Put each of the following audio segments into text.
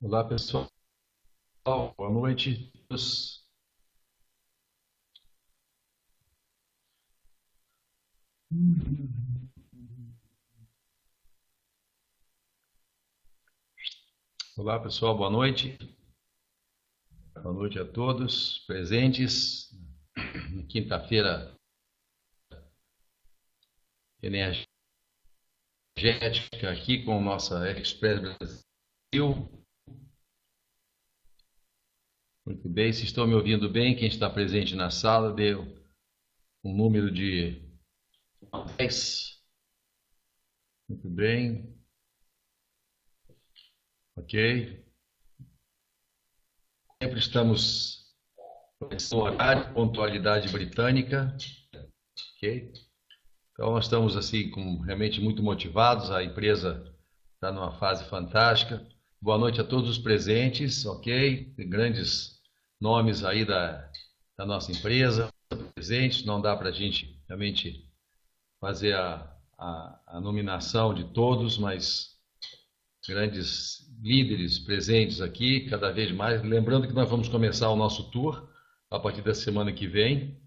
Olá, pessoal. Boa noite. Olá, pessoal. Boa noite. Boa noite a todos presentes. Quinta-feira energética aqui com nossa Express Brasil. Muito bem. Se estão me ouvindo bem, quem está presente na sala, dê um número de 10. Muito bem. Ok. Sempre estamos no horário, pontualidade britânica. Ok. Então, nós estamos assim, realmente muito motivados. A empresa está numa fase fantástica. Boa noite a todos os presentes, ok? Tem grandes nomes aí da nossa empresa presentes. Não dá para a gente realmente fazer a nominação de todos, mas grandes líderes presentes aqui, cada vez mais. Lembrando que nós vamos começar o nosso tour a partir da semana que vem.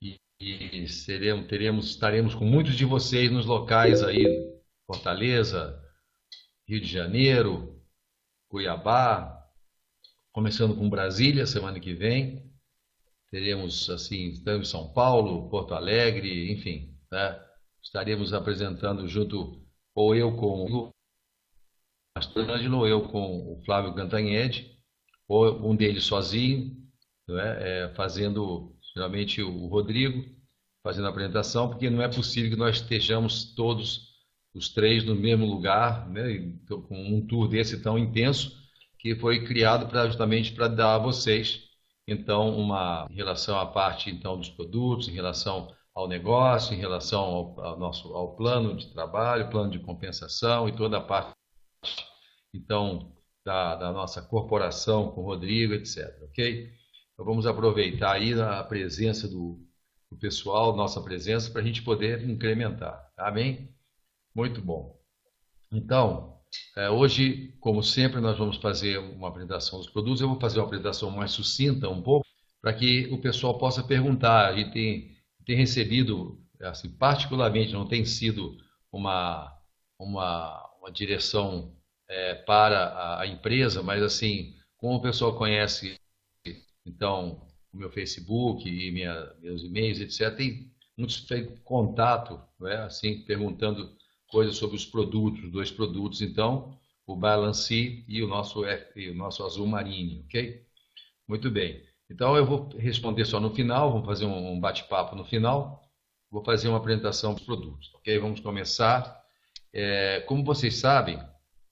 E estaremos com muitos de vocês nos locais aí, Fortaleza, Rio de Janeiro, Cuiabá, começando com Brasília semana que vem. Teremos assim, estamos em São Paulo, Porto Alegre, enfim, né? Estaremos apresentando junto, ou eu com o Mastrangelo, ou eu com o Flávio Cantanhede, ou um deles sozinho, né? Fazendo geralmente o Rodrigo fazendo a apresentação, porque não é possível que nós estejamos todos os três no mesmo lugar, né, com um tour desse tão intenso, que foi criado justamente para dar a vocês, então, em relação à parte então dos produtos, em relação ao negócio, em relação ao plano de trabalho, plano de compensação e toda a parte, então, da nossa corporação com o Rodrigo, etc. Ok? Então, vamos aproveitar aí a presença do pessoal, nossa presença, para a gente poder incrementar. Tá bem? Muito bom. Então, hoje, como sempre, nós vamos fazer uma apresentação dos produtos. Eu vou fazer uma apresentação mais sucinta um pouco, para que o pessoal possa perguntar. A gente tem recebido, assim, particularmente, não tem sido uma direção para a empresa, mas assim, como o pessoal conhece, então, o meu Facebook e meus e-mails, etc., tem muitos feito contato, né, assim, perguntando coisas sobre os produtos, os dois produtos, então, o Balance e o nosso Azul Marine, ok? Muito bem. Então, eu vou responder só no final, vamos fazer um bate-papo no final, vou fazer uma apresentação dos produtos, ok? Vamos começar. Como vocês sabem,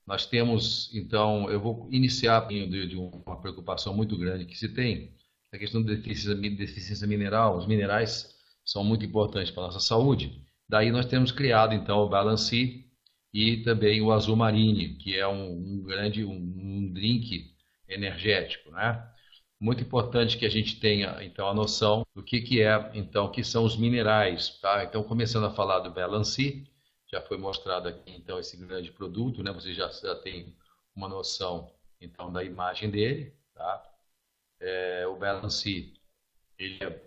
nós temos, então, eu vou iniciar de uma preocupação muito grande que se tem, a questão da deficiência mineral. Os minerais são muito importantes para a nossa saúde. Daí nós temos criado, então, o Balancê e também o Azul Marine, que é um drink energético, né? Muito importante que a gente tenha, então, a noção do que é, então, que são os minerais, tá? Então, começando a falar do Balancê, já foi mostrado aqui, então, esse grande produto, né? Você já tem uma noção, então, da imagem dele, tá? O Balancê, ele é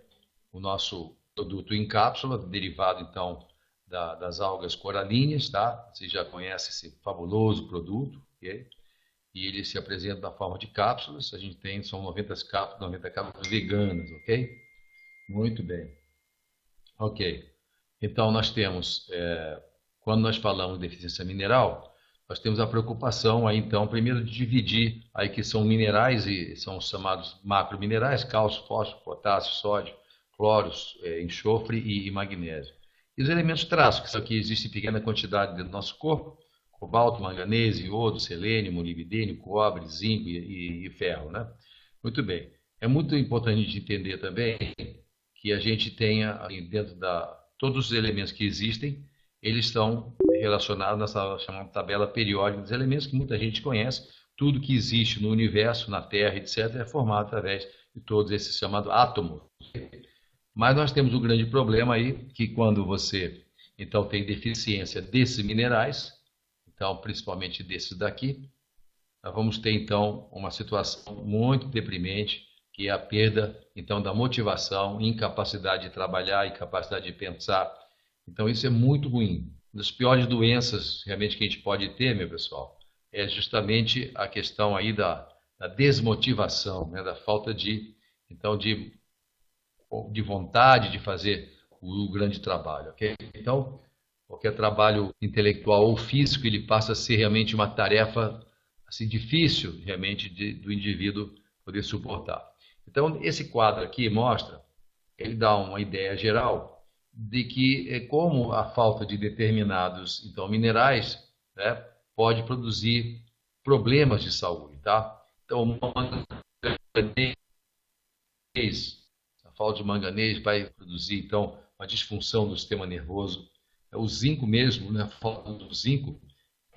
o nosso produto em cápsula, derivado, então, das algas coralíneas, tá? Você já conhece esse fabuloso produto, ok? E ele se apresenta na forma de cápsulas. A gente tem, são 90 cápsulas veganas, ok? Muito bem. Ok. Então, nós temos, quando nós falamos de deficiência mineral, nós temos a preocupação aí, então, primeiro de dividir aí que são minerais e são os chamados macrominerais, cálcio, fósforo, potássio, sódio, cloro, enxofre e magnésio. E os elementos traços, que são que existem em pequena quantidade dentro do nosso corpo, cobalto, manganês, iodo, selênio, molibdênio, cobre, zinco e ferro, né? Muito bem. É muito importante a gente entender também que a gente tenha dentro todos os elementos que existem, eles estão relacionados nessa chamada tabela periódica dos elementos que muita gente conhece. Tudo que existe no universo, na Terra, etc., é formado através de todos esses chamados átomos. Mas nós temos um grande problema aí, que quando você então tem deficiência desses minerais, então principalmente desses daqui, nós vamos ter então uma situação muito deprimente, que é a perda então da motivação, incapacidade de trabalhar, incapacidade de pensar. Então isso é muito ruim. Uma das piores doenças realmente que a gente pode ter, meu pessoal, é justamente a questão aí da desmotivação, né, da falta de então de vontade de fazer o grande trabalho, ok? Então, qualquer trabalho intelectual ou físico, ele passa a ser realmente uma tarefa assim difícil realmente do indivíduo poder suportar. Então, esse quadro aqui mostra, ele dá uma ideia geral de que como a falta de determinados então minerais, né, pode produzir problemas de saúde, tá? Então, a falta de manganês vai produzir, então, uma disfunção do sistema nervoso. O zinco mesmo, né, a falta do zinco,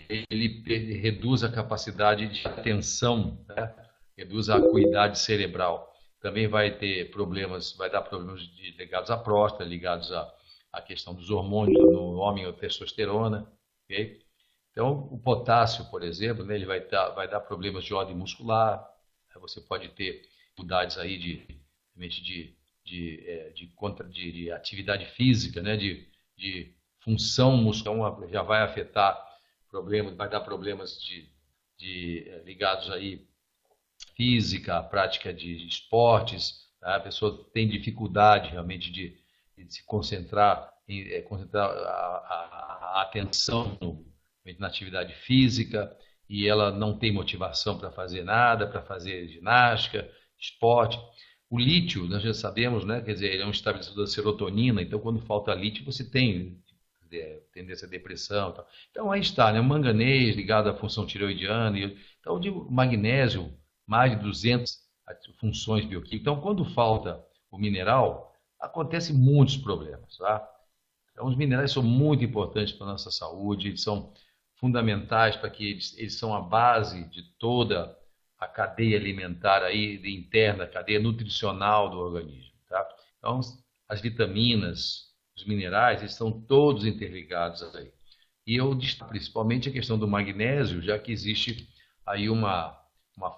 ele reduz a capacidade de atenção, né? Reduz a acuidade cerebral. Também vai ter problemas, vai dar problemas ligados à próstata, ligados à questão dos hormônios no homem, a testosterona, ok? Então, o potássio, por exemplo, né, ele vai dar problemas de ordem muscular. Você pode ter dificuldades aí de atividade física, né, de função muscular, então já vai afetar problemas, vai dar problemas ligados aí física, prática de esportes, tá? A pessoa tem dificuldade realmente de se concentrar, concentrar a atenção na atividade física e ela não tem motivação para fazer nada, para fazer ginástica, esporte. O lítio, nós já sabemos, né? Quer dizer, ele é um estabilizador da serotonina, então quando falta lítio você tem tendência à depressão. E tal. Então aí está, né? O manganês ligado à função tireoidiana, então de magnésio, mais de 200 funções bioquímicas. Então quando falta o mineral, acontecem muitos problemas, tá? Então os minerais são muito importantes para a nossa saúde, eles são fundamentais para que eles são a base de toda a cadeia alimentar aí interna, a cadeia nutricional do organismo, tá? Então as vitaminas, os minerais, eles estão todos interligados aí. E eu destaco principalmente a questão do magnésio, já que existe aí uma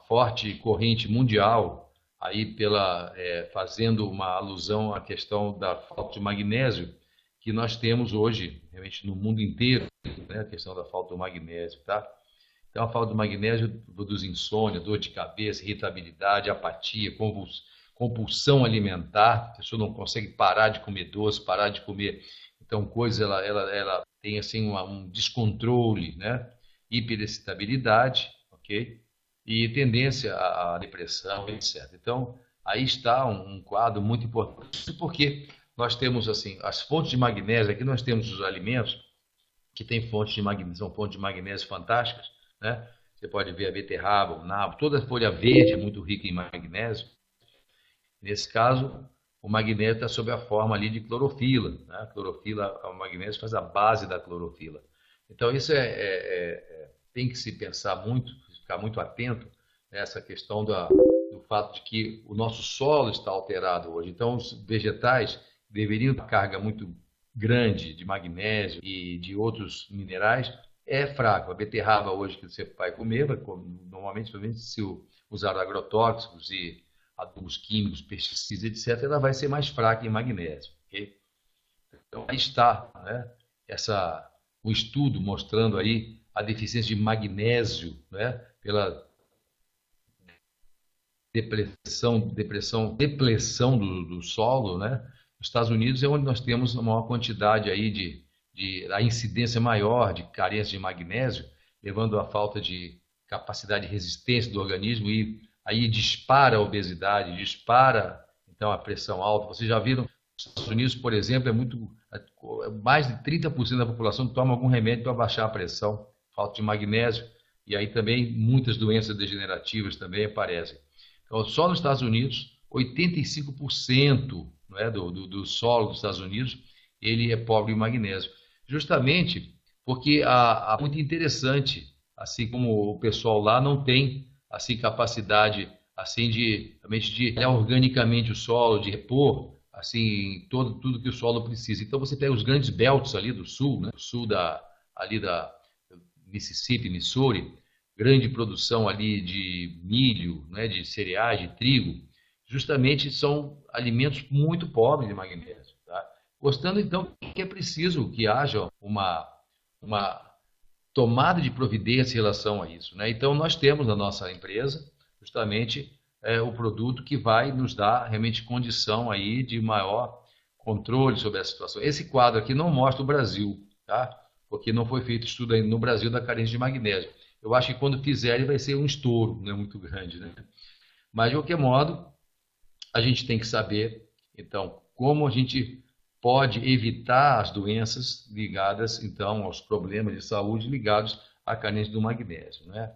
forte corrente mundial aí fazendo uma alusão à questão da falta de magnésio que nós temos hoje, realmente no mundo inteiro, né, a questão da falta do magnésio, tá? Então a falta do magnésio produz insônia, dor de cabeça, irritabilidade, apatia, compulsão alimentar, a pessoa não consegue parar de comer doce, parar de comer, então coisas, ela tem assim um descontrole, né? Hiperexcitabilidade, ok? E tendência à depressão, etc. Então, aí está um quadro muito importante, porque nós temos assim, as fontes de magnésio, aqui nós temos os alimentos que têm fontes de magnésio, são fontes de magnésio fantásticas, né? Você pode ver a beterraba, o nabo, toda a folha verde é muito rica em magnésio. Nesse caso, o magnésio está sob a forma ali de clorofila, né? A clorofila, o magnésio faz a base da clorofila. Então isso tem que se pensar muito, ficar muito atento nessa questão do fato de que o nosso solo está alterado hoje. Então os vegetais deveriam ter uma carga muito grande de magnésio e de outros minerais, é fraco. A beterraba hoje que você vai comer, normalmente se usar agrotóxicos e adubos químicos, pesticidas, etc., ela vai ser mais fraca em magnésio. Okay? Então, aí está, né, o estudo mostrando aí a deficiência de magnésio, né, pela depressão do solo, né? Nos Estados Unidos é onde nós temos uma maior quantidade aí a incidência maior de carência de magnésio, levando à falta de capacidade de resistência do organismo e aí dispara a obesidade, dispara então a pressão alta. Vocês já viram, nos Estados Unidos, por exemplo, mais de 30% da população toma algum remédio para baixar a pressão, falta de magnésio, e aí também muitas doenças degenerativas também aparecem. Então, só nos Estados Unidos, 85%, não é, do solo dos Estados Unidos, ele é pobre em magnésio. Justamente porque é muito interessante, assim como o pessoal lá não tem assim capacidade assim de olhar organicamente o solo, de repor assim tudo que o solo precisa. Então você pega os grandes belts ali do sul, né, do sul ali da Mississippi, Missouri, grande produção ali de milho, né, de cereais, de trigo, justamente são alimentos muito pobres de magnésio. Tá? Mostrando então que é preciso que haja uma tomada de providência em relação a isso. Né? Então, nós temos na nossa empresa justamente o produto que vai nos dar realmente condição aí de maior controle sobre a situação. Esse quadro aqui não mostra o Brasil, tá? Porque não foi feito estudo ainda no Brasil da carência de magnésio. Eu acho que quando fizerem vai ser um estouro, né, muito grande. Né? Mas, de qualquer modo, a gente tem que saber, então, como a gente pode evitar as doenças ligadas, então, aos problemas de saúde ligados à carência do magnésio, né?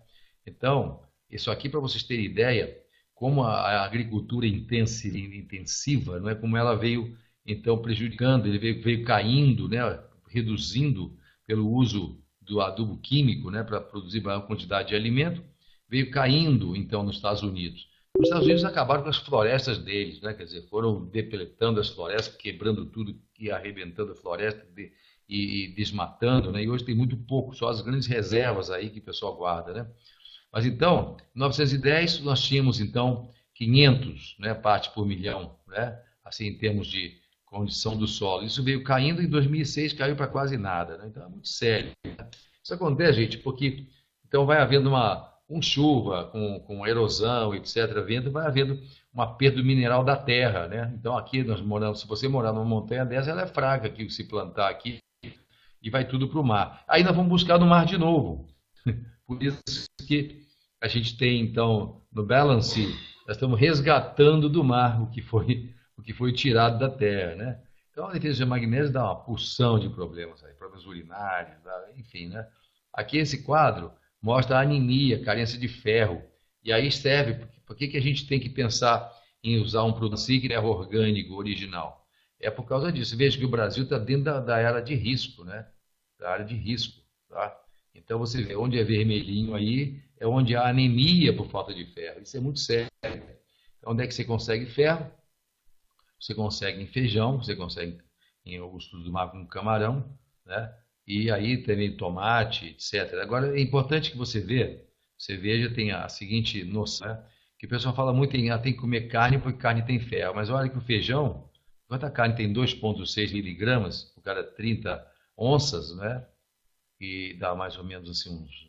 Então, isso aqui para vocês terem ideia, como a agricultura intensiva, não é? Como ela veio, então, prejudicando, ele veio caindo, né? Reduzindo pelo uso do adubo químico, né? Para produzir maior quantidade de alimento, veio caindo, então, nos Estados Unidos. Os Estados Unidos acabaram com as florestas deles, né? Quer dizer, foram depeletando as florestas, quebrando tudo e arrebentando a floresta e desmatando, né? E hoje tem muito pouco, só as grandes reservas aí que o pessoal guarda, né? Mas então, em 1910 nós tínhamos então 500, né, partes por milhão, né? Assim em termos de condição do solo. Isso veio caindo em 2006, caiu para quase nada, né? Então é muito sério. Isso acontece, gente, porque então vai havendo com chuva, com erosão, etc., vento, vai havendo uma perda do mineral da terra, né? Então aqui nós moramos, se você morar numa montanha dessa, ela é fraca aqui, se plantar aqui, e vai tudo para o mar. Aí nós vamos buscar no mar de novo. Por isso que a gente tem, então, no balance, nós estamos resgatando do mar o que foi tirado da terra, né? Então a deficiência de magnésio dá uma porção de problemas aí, problemas urinários, enfim, né? Aqui esse quadro mostra a anemia, carência de ferro. E aí serve, por que a gente tem que pensar em usar um produto assim que é orgânico, original? É por causa disso. Veja que o Brasil está dentro da área de risco, né? Da área de risco, tá? Então você vê, onde é vermelhinho aí, é onde há anemia por falta de ferro. Isso é muito sério. Então, onde é que você consegue ferro? Você consegue em feijão, você consegue em ovos do mar com camarão, né? E aí também tomate, etc. Agora, é importante que você veja, tem a seguinte noção, né? Que o pessoal fala muito em tem que comer carne porque carne tem ferro, mas olha que o feijão, enquanto a carne tem 2,6 miligramas por cada 30 onças, né? E dá mais ou menos assim uns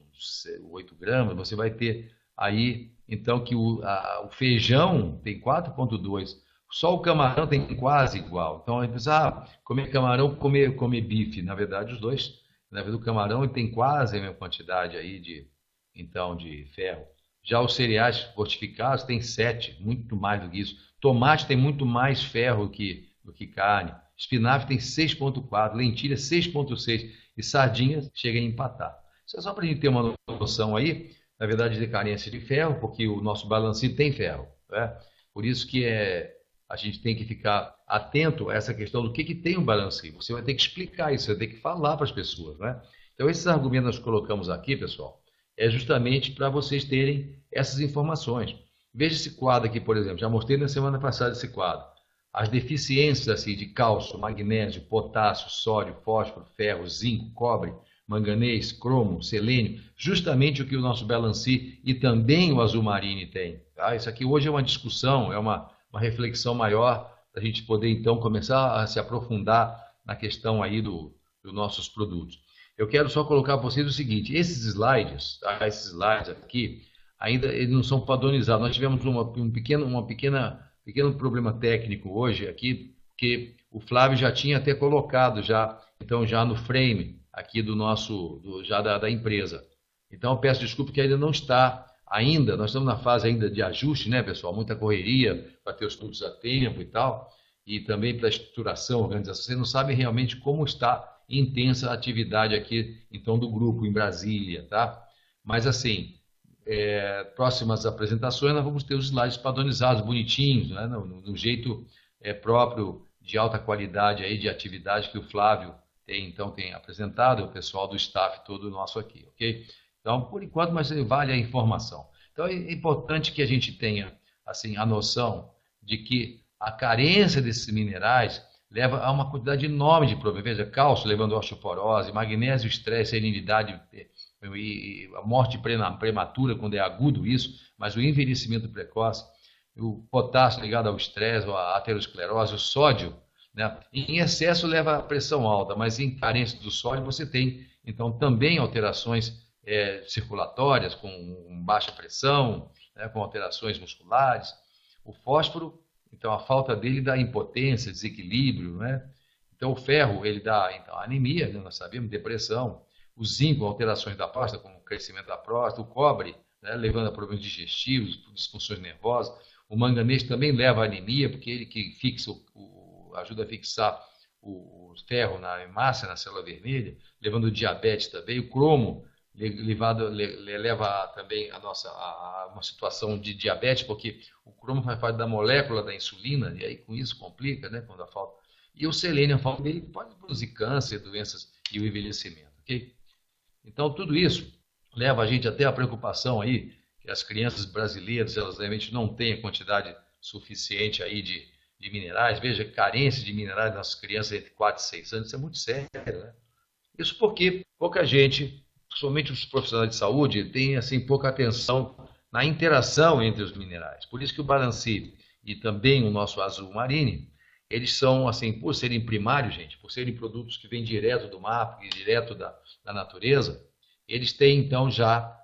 8 gramas, você vai ter aí, então, que o feijão tem 4,2, só o camarão tem quase igual. Então, a gente pensa, comer camarão, comer bife. Na verdade, os dois, na verdade, o camarão tem quase a mesma quantidade aí então, de ferro. Já os cereais fortificados tem 7, muito mais do que isso. Tomate tem muito mais ferro do que carne. Espinafre tem 6,4, lentilha 6,6 e sardinha chega a empatar. Isso é só para a gente ter uma noção aí, na verdade, de carência de ferro, porque o nosso balancete tem ferro, né? Por isso que a gente tem que ficar atento a essa questão do que tem o balancete. Você vai ter que explicar isso, você vai ter que falar para as pessoas, né? Então, esses argumentos nós colocamos aqui, pessoal, é justamente para vocês terem essas informações. Veja esse quadro aqui, por exemplo, já mostrei na semana passada esse quadro. As deficiências assim, de cálcio, magnésio, potássio, sódio, fósforo, ferro, zinco, cobre, manganês, cromo, selênio, justamente o que o nosso Balancê e também o Azul Marine tem. Tá? Isso aqui hoje é uma discussão, é uma reflexão maior para a gente poder então começar a se aprofundar na questão aí dos nossos produtos. Eu quero só colocar para vocês o seguinte, esses slides, tá? Esses slides aqui, ainda eles não são padronizados. Nós tivemos um pequeno problema técnico hoje aqui, que o Flávio já tinha até colocado então já no frame aqui da empresa. Então eu peço desculpa que ainda não está nós estamos na fase ainda de ajuste, né, pessoal? Muita correria para ter os estudos a tempo e tal, e também para a estruturação, organização. Vocês não sabem realmente como está intensa a atividade aqui, então, do grupo em Brasília, tá? Mas assim, próximas apresentações nós vamos ter os slides padronizados, bonitinhos, né? No jeito próprio de alta qualidade aí de atividade que o Flávio tem apresentado, o pessoal do staff todo nosso aqui, ok? Então, por enquanto, mas vale a informação. Então, é importante que a gente tenha assim a noção de que a carência desses minerais leva a uma quantidade enorme de problemas. Veja, cálcio levando a osteoporose, magnésio, estresse, salinidade, e a morte prematura, quando é agudo isso, mas o envelhecimento precoce, o potássio ligado ao estresse, à aterosclerose, o sódio, né? Em excesso leva à pressão alta, mas em carência do sódio você tem, então, também alterações circulatórias, com baixa pressão, né? Com alterações musculares. O fósforo, então, a falta dele dá impotência, desequilíbrio, né? Então, o ferro, ele dá então, anemia, né? Nós sabemos, depressão. O zinco, alterações da próstata, como o crescimento da próstata. O cobre, né? Levando a problemas digestivos, disfunções nervosas. O manganês também leva à anemia, porque ele que fixa ajuda a fixar o ferro na hemácia, na célula vermelha, levando o diabetes também. O cromo leva também a uma situação de diabetes, porque o cromo faz parte da molécula da insulina, e aí com isso complica, né, quando a falta. E o selênio, a falta dele pode produzir câncer, doenças e o envelhecimento, ok? Então, tudo isso leva a gente até a preocupação aí que as crianças brasileiras, elas realmente não têm a quantidade suficiente aí de minerais. Veja, carência de minerais nas crianças entre 4 e 6 anos, isso é muito sério, né? Isso porque pouca gente, somente os profissionais de saúde, tem assim pouca atenção na interação entre os minerais. Por isso que o Balancê e também o nosso Azul Marine, eles são, assim, por serem primários, gente, por serem produtos que vêm direto do mar, direto da natureza, eles têm, então, já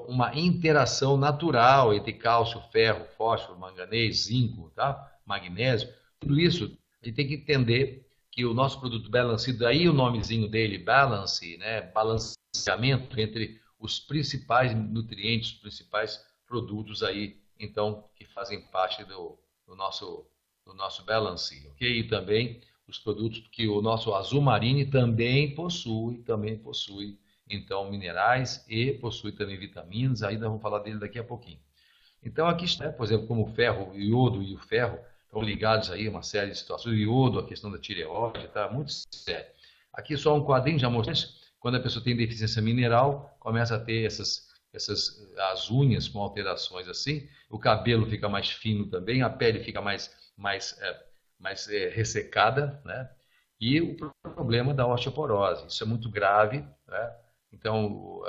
uma interação natural entre cálcio, ferro, fósforo, manganês, zinco, tá? Magnésio. Tudo isso, a gente tem que entender que o nosso produto Balance, daí o nomezinho dele, Balance, né? Balanceamento entre os principais nutrientes, os principais produtos aí, então, que fazem parte do nosso Balance, ok? E também os produtos que o nosso Azul Marine também possui, então, minerais e possui também vitaminas, ainda vamos falar dele daqui a pouquinho. Então, aqui está, por exemplo, como o ferro, o iodo e o ferro estão ligados aí a uma série de situações. O iodo, a questão da tireoide, tá muito sério. Aqui só um quadrinho já mostrando, quando a pessoa tem deficiência mineral, começa a ter as unhas com alterações assim, o cabelo fica mais fino também, a pele fica mais ressecada, né? E o problema da osteoporose, isso é muito grave, né? Então,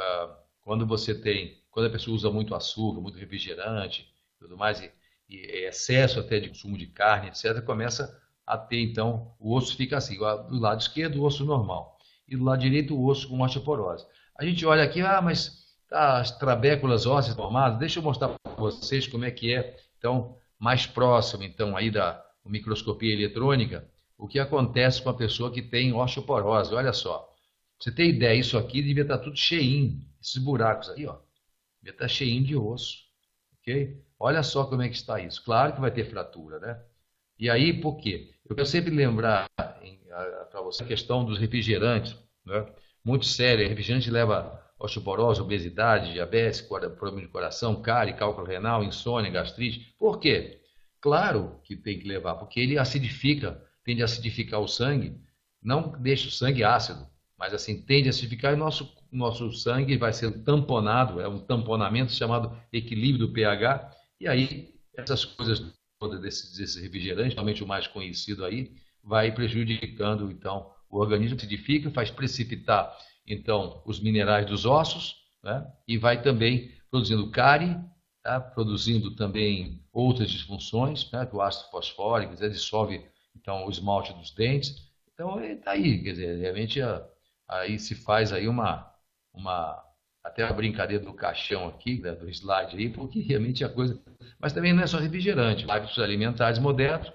quando a pessoa usa muito açúcar, muito refrigerante, tudo mais, e excesso até de consumo de carne, etc., começa a ter, então, o osso fica assim, do lado esquerdo o osso normal, e do lado direito o osso com osteoporose. A gente olha aqui, mas tá, as trabéculas ósseas formadas, deixa eu mostrar para vocês como é que é, então, mais próximo, então, aí da microscopia eletrônica, o que acontece com a pessoa que tem osteoporose. Olha só, pra você ter ideia, isso aqui devia estar tudo cheinho, esses buracos aí, ó, devia estar cheinho de osso, ok? Olha só como é que está isso. Claro que vai ter fratura, né? E aí, por quê? Eu quero sempre lembrar para você a questão dos refrigerantes, né? Muito séria. Refrigerante leva osteoporose, obesidade, diabetes, problema de coração, cárie, cálculo renal, insônia, gastrite. Por quê? Claro que tem que levar, porque ele acidifica, tende a acidificar o sangue, não deixa o sangue ácido, mas assim, tende a acidificar e nosso sangue vai ser tamponado, é um tamponamento chamado equilíbrio do pH, e aí essas coisas todas desses refrigerantes, realmente o mais conhecido aí, vai prejudicando então o organismo, acidifica, faz precipitar então os minerais dos ossos, né? E vai também produzindo cárie, tá? Produzindo também outras disfunções, né? Que o ácido fosfórico dissolve então o esmalte dos dentes. Então está aí, quer dizer, realmente aí se faz aí até a brincadeira do caixão aqui, né, do slide aí, porque realmente a coisa. Mas também não é só refrigerante, hábitos alimentares modernos,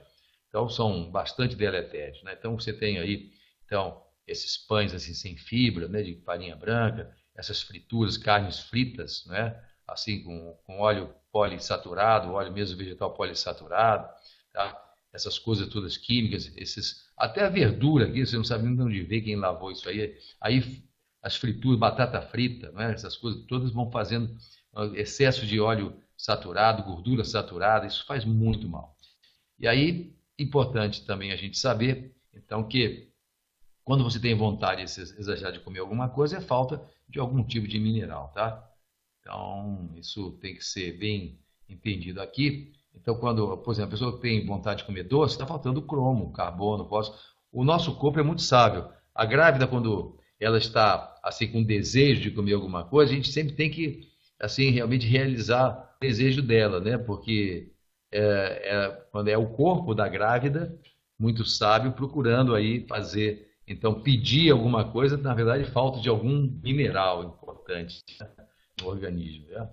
então são bastante deletérios, né? Então você tem aí, então, esses pães assim sem fibra, né, de farinha branca, essas frituras, carnes fritas, né, assim com óleo polissaturado, óleo mesmo vegetal polissaturado, tá? Essas coisas todas químicas, até a verdura aqui, você não sabe nem de onde veio, quem lavou isso aí. Aí as frituras, batata frita, né? Essas coisas todas vão fazendo excesso de óleo saturado, gordura saturada, isso faz muito mal. E aí, importante também a gente saber, então, que quando você tem vontade exagerada de comer alguma coisa, é falta de algum tipo de mineral, tá? Então, isso tem que ser bem entendido aqui. Então, quando, por exemplo, a pessoa tem vontade de comer doce, está faltando cromo, carbono, fósforo. O nosso corpo é muito sábio. A grávida, quando ela está assim com desejo de comer alguma coisa, a gente sempre tem que assim realmente realizar o desejo dela, né? Porque quando é o corpo da grávida, muito sábio, procurando aí fazer, então pedir alguma coisa, na verdade falta de algum mineral importante no organismo, né?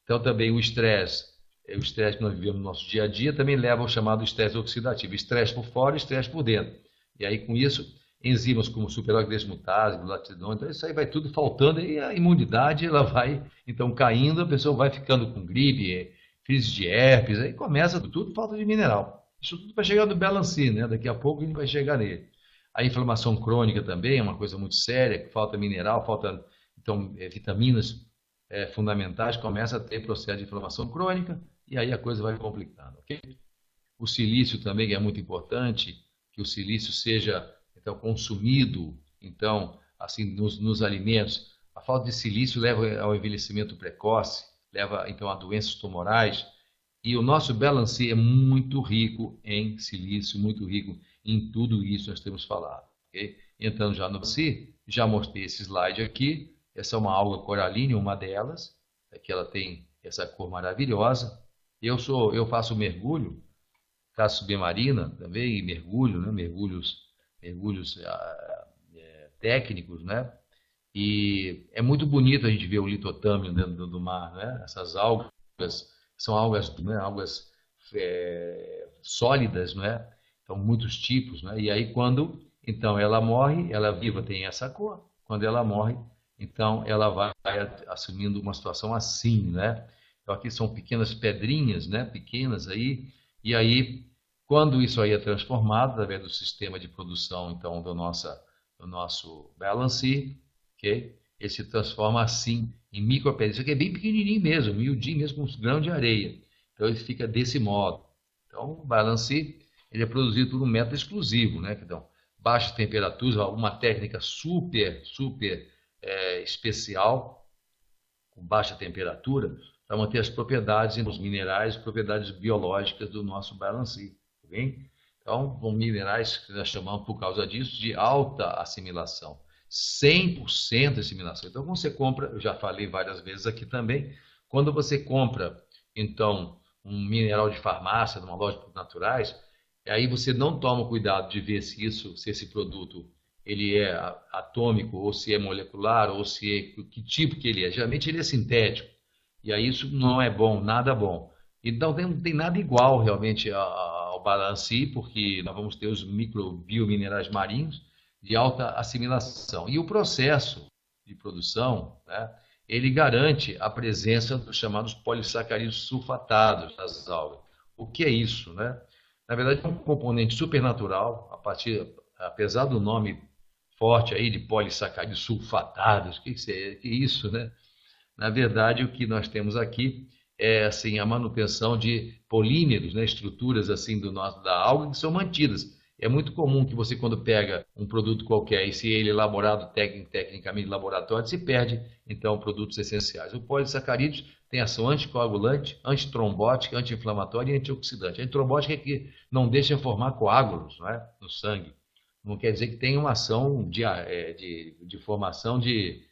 Então também o estresse que nós vivemos no nosso dia a dia também leva ao chamado estresse oxidativo, estresse por fora e estresse por dentro. E aí com isso, enzimas como superóxido mutase, glutathione, então isso aí vai tudo faltando e a imunidade ela vai então caindo, a pessoa vai ficando com gripe, crise de herpes, aí começa tudo falta de mineral. Isso tudo vai chegar no balancê, né? Daqui a pouco a gente vai chegar nele. A inflamação crônica também é uma coisa muito séria, falta mineral, falta então vitaminas fundamentais, começa a ter processo de inflamação crônica e aí a coisa vai complicando, ok? O silício também que é muito importante, que o silício seja então consumido, então assim nos alimentos. A falta de silício leva ao envelhecimento precoce, leva então a doenças tumorais. E o nosso Balancê é muito rico em silício, muito rico em tudo isso que nós temos falado, ok? Entrando já no Balancê, já mostrei esse slide aqui. Essa é uma alga coralínea, uma delas, que ela tem essa cor maravilhosa. Eu faço mergulho, faço submarina também, e mergulho, né? Mergulhos técnicos, né? E é muito bonito a gente ver o litotâmio dentro do mar, né? Essas algas são algas, né? Algas sólidas, né? Então muitos tipos, né? E aí quando então ela morre, ela viva tem essa cor. Quando ela morre, então ela vai assumindo uma situação assim, né? Então aqui são pequenas pedrinhas, né? Pequenas aí, e aí quando isso aí é transformado através do sistema de produção, então do nosso balance, ok? Ele se transforma assim em micropedrinhas. Isso aqui é bem pequenininho mesmo, miudinho mesmo, com uns grãos de areia. Então ele fica desse modo. Então o balance ele é produzido por um método exclusivo, né? Então baixas temperaturas, uma técnica super especial, com baixa temperatura, para manter as propriedades, os minerais, propriedades biológicas do nosso balancê. Tá bem? Então, são minerais que nós chamamos, por causa disso, de alta assimilação. 100% assimilação. Então, quando você compra, eu já falei várias vezes aqui também, quando você compra, então, um mineral de farmácia, numa loja de naturais, aí você não toma cuidado de ver se esse produto ele é atômico, ou se é molecular, ou se é que tipo que ele é. Geralmente ele é sintético. E aí isso não é bom, nada bom. Então não tem nada igual realmente ao Balancê, porque nós vamos ter os microbiominerais marinhos de alta assimilação. E o processo de produção, né, ele garante a presença dos chamados polissacarídeos sulfatados nas algas. O que é isso, né? Na verdade, é um componente supernatural, apesar do nome forte aí de polissacarídeos sulfatados, que é isso, né? Na verdade, o que nós temos aqui é assim a manutenção de polímeros, né, estruturas assim da alga que são mantidas. É muito comum que você quando pega um produto qualquer e se ele é elaborado tecnicamente em laboratório, se perde então produtos essenciais. O polissacarídeos tem ação anticoagulante, antitrombótica, anti-inflamatória e antioxidante. A antitrombótica é que não deixa formar coágulos, né, no sangue. Não quer dizer que tem uma ação de formação que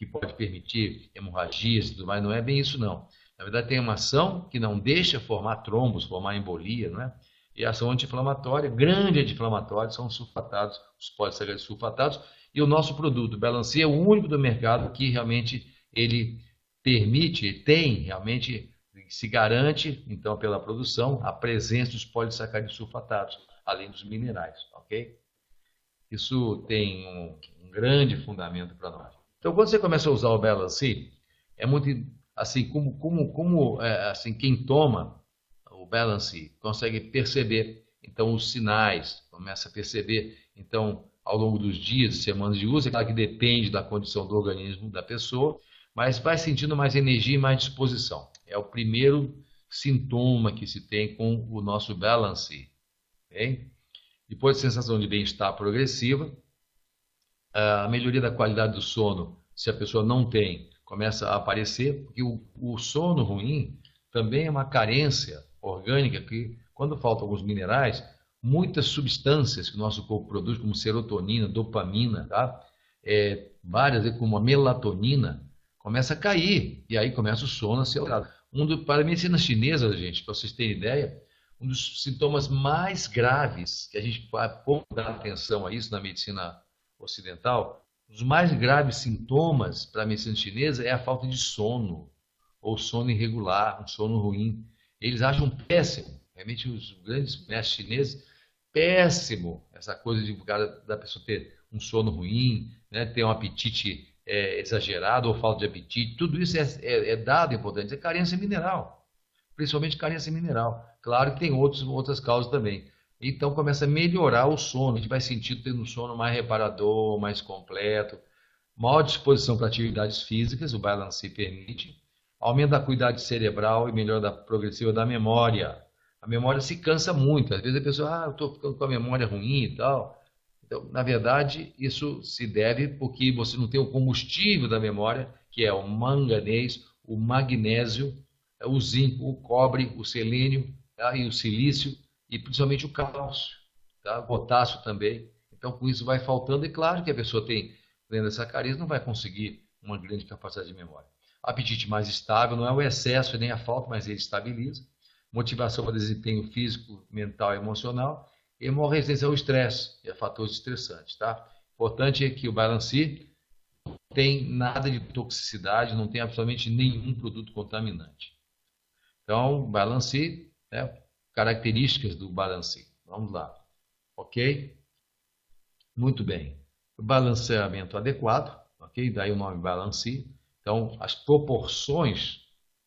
pode permitir hemorragias e tudo mais, não é bem isso não. Na verdade tem uma ação que não deixa formar trombos, formar embolia, não é? E a ação anti-inflamatória, grande anti-inflamatória, são os sulfatados, os polissacarídeos sulfatados, e o nosso produto, o Balancê, é o único do mercado que realmente ele permite, tem realmente, se garante, então, pela produção, a presença dos polissacarídeos sulfatados, além dos minerais, ok? Isso tem um grande fundamento para nós. Então, quando você começa a usar o Balancê, é muito assim, assim, quem toma o Balancê consegue perceber, então, os sinais, começa a perceber, então, ao longo dos dias e semanas de uso, é claro que depende da condição do organismo da pessoa, mas vai sentindo mais energia e mais disposição. É o primeiro sintoma que se tem com o nosso Balancê. Okay? Depois, sensação de bem-estar progressiva, a melhoria da qualidade do sono, se a pessoa não tem, começa a aparecer, porque o sono ruim também é uma carência orgânica que, quando faltam alguns minerais, muitas substâncias que o nosso corpo produz, como serotonina, dopamina, tá? Várias, como a melatonina, começa a cair, e aí começa o sono acelerado. Para a medicina chinesa, gente, para vocês terem ideia, um dos sintomas mais graves, que a gente pouco dá atenção a isso na medicina ocidental, os mais graves sintomas para a medicina chinesa é a falta de sono, ou sono irregular, um sono ruim. Eles acham péssimo, realmente os grandes mestres chineses, péssimo essa coisa da pessoa ter um sono ruim, né, ter um apetite exagerado ou falta de apetite. Tudo isso é dado importante, é carência mineral, principalmente carência mineral. Claro que tem outras causas também. Então começa a melhorar o sono, a gente vai sentir tendo um sono mais reparador, mais completo, maior disposição para atividades físicas, o Balancê permite, aumento da acuidade cerebral e melhora progressiva da memória. A memória se cansa muito, às vezes a pessoa, eu estou ficando com a memória ruim e tal. Então, na verdade, isso se deve porque você não tem o combustível da memória, que é o manganês, o magnésio, o zinco, o cobre, o selênio, tá? E o silício, e principalmente o cálcio, tá? O potássio também. Então, com isso vai faltando, e claro que a pessoa tendo essa carência, não vai conseguir uma grande capacidade de memória. Apetite mais estável, não é o excesso nem a falta, mas ele estabiliza. Motivação para desempenho físico, mental e emocional. E maior resistência ao estresse e a fatores estressantes, tá? Importante é que o Balancê não tem nada de toxicidade, não tem absolutamente nenhum produto contaminante. Então, Balancê, né? Características do Balancê. Vamos lá. Ok? Muito bem. O balanceamento adequado, ok? Daí o nome Balancê. Então, as proporções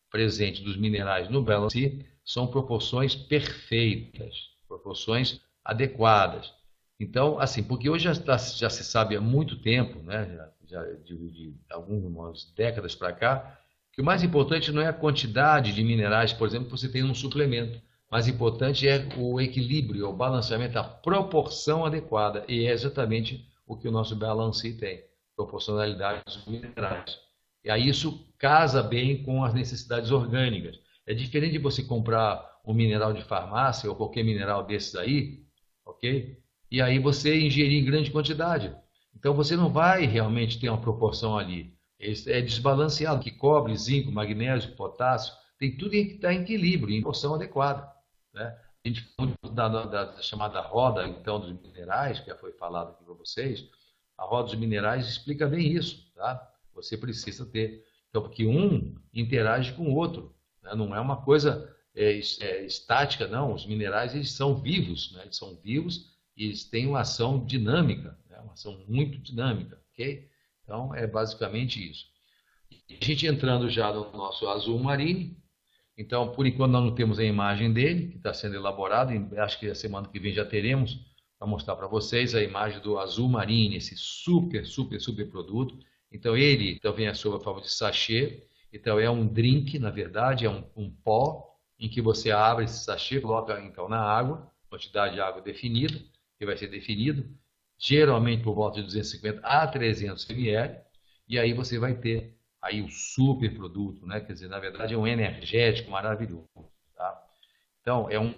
presentes dos minerais no Balancê são proporções perfeitas, proporções adequadas. Então, assim, porque hoje já se sabe há muito tempo, né, de algumas décadas para cá, que o mais importante não é a quantidade de minerais, por exemplo, que você tem num suplemento. O mais importante é o equilíbrio, o balanceamento, a proporção adequada. E é exatamente o que o nosso Balancê tem, proporcionalidade dos minerais. E aí isso casa bem com as necessidades orgânicas. É diferente de você comprar um mineral de farmácia ou qualquer mineral desses aí, ok? E aí você ingerir em grande quantidade. Então você não vai realmente ter uma proporção ali. É desbalanceado, que cobre, zinco, magnésio, potássio, tem tudo que está em equilíbrio, em proporção adequada, né? A gente falou da chamada roda, então, dos minerais, que já foi falado aqui para vocês. A roda dos minerais explica bem isso, tá? Você precisa ter. Então, porque um interage com o outro, né? Não é uma coisa estática, não. Os minerais, eles são vivos, né? Eles são vivos e eles têm uma ação dinâmica, né? Uma ação muito dinâmica, ok? Então, é basicamente isso. E a gente entrando já no nosso azul marine, então, por enquanto, nós não temos a imagem dele, que está sendo elaborada, e acho que a semana que vem já teremos, para mostrar para vocês a imagem do azul marine, esse super, super, super produto. Então, ele também é sob a forma de sachê, então é um drink, na verdade, é um pó, em que você abre esse sachê, coloca então na água, quantidade de água definida, que vai ser definido, geralmente por volta de 250 a 300 ml, e aí você vai ter aí o super produto, né? Quer dizer, na verdade é um energético maravilhoso, tá? Então, é um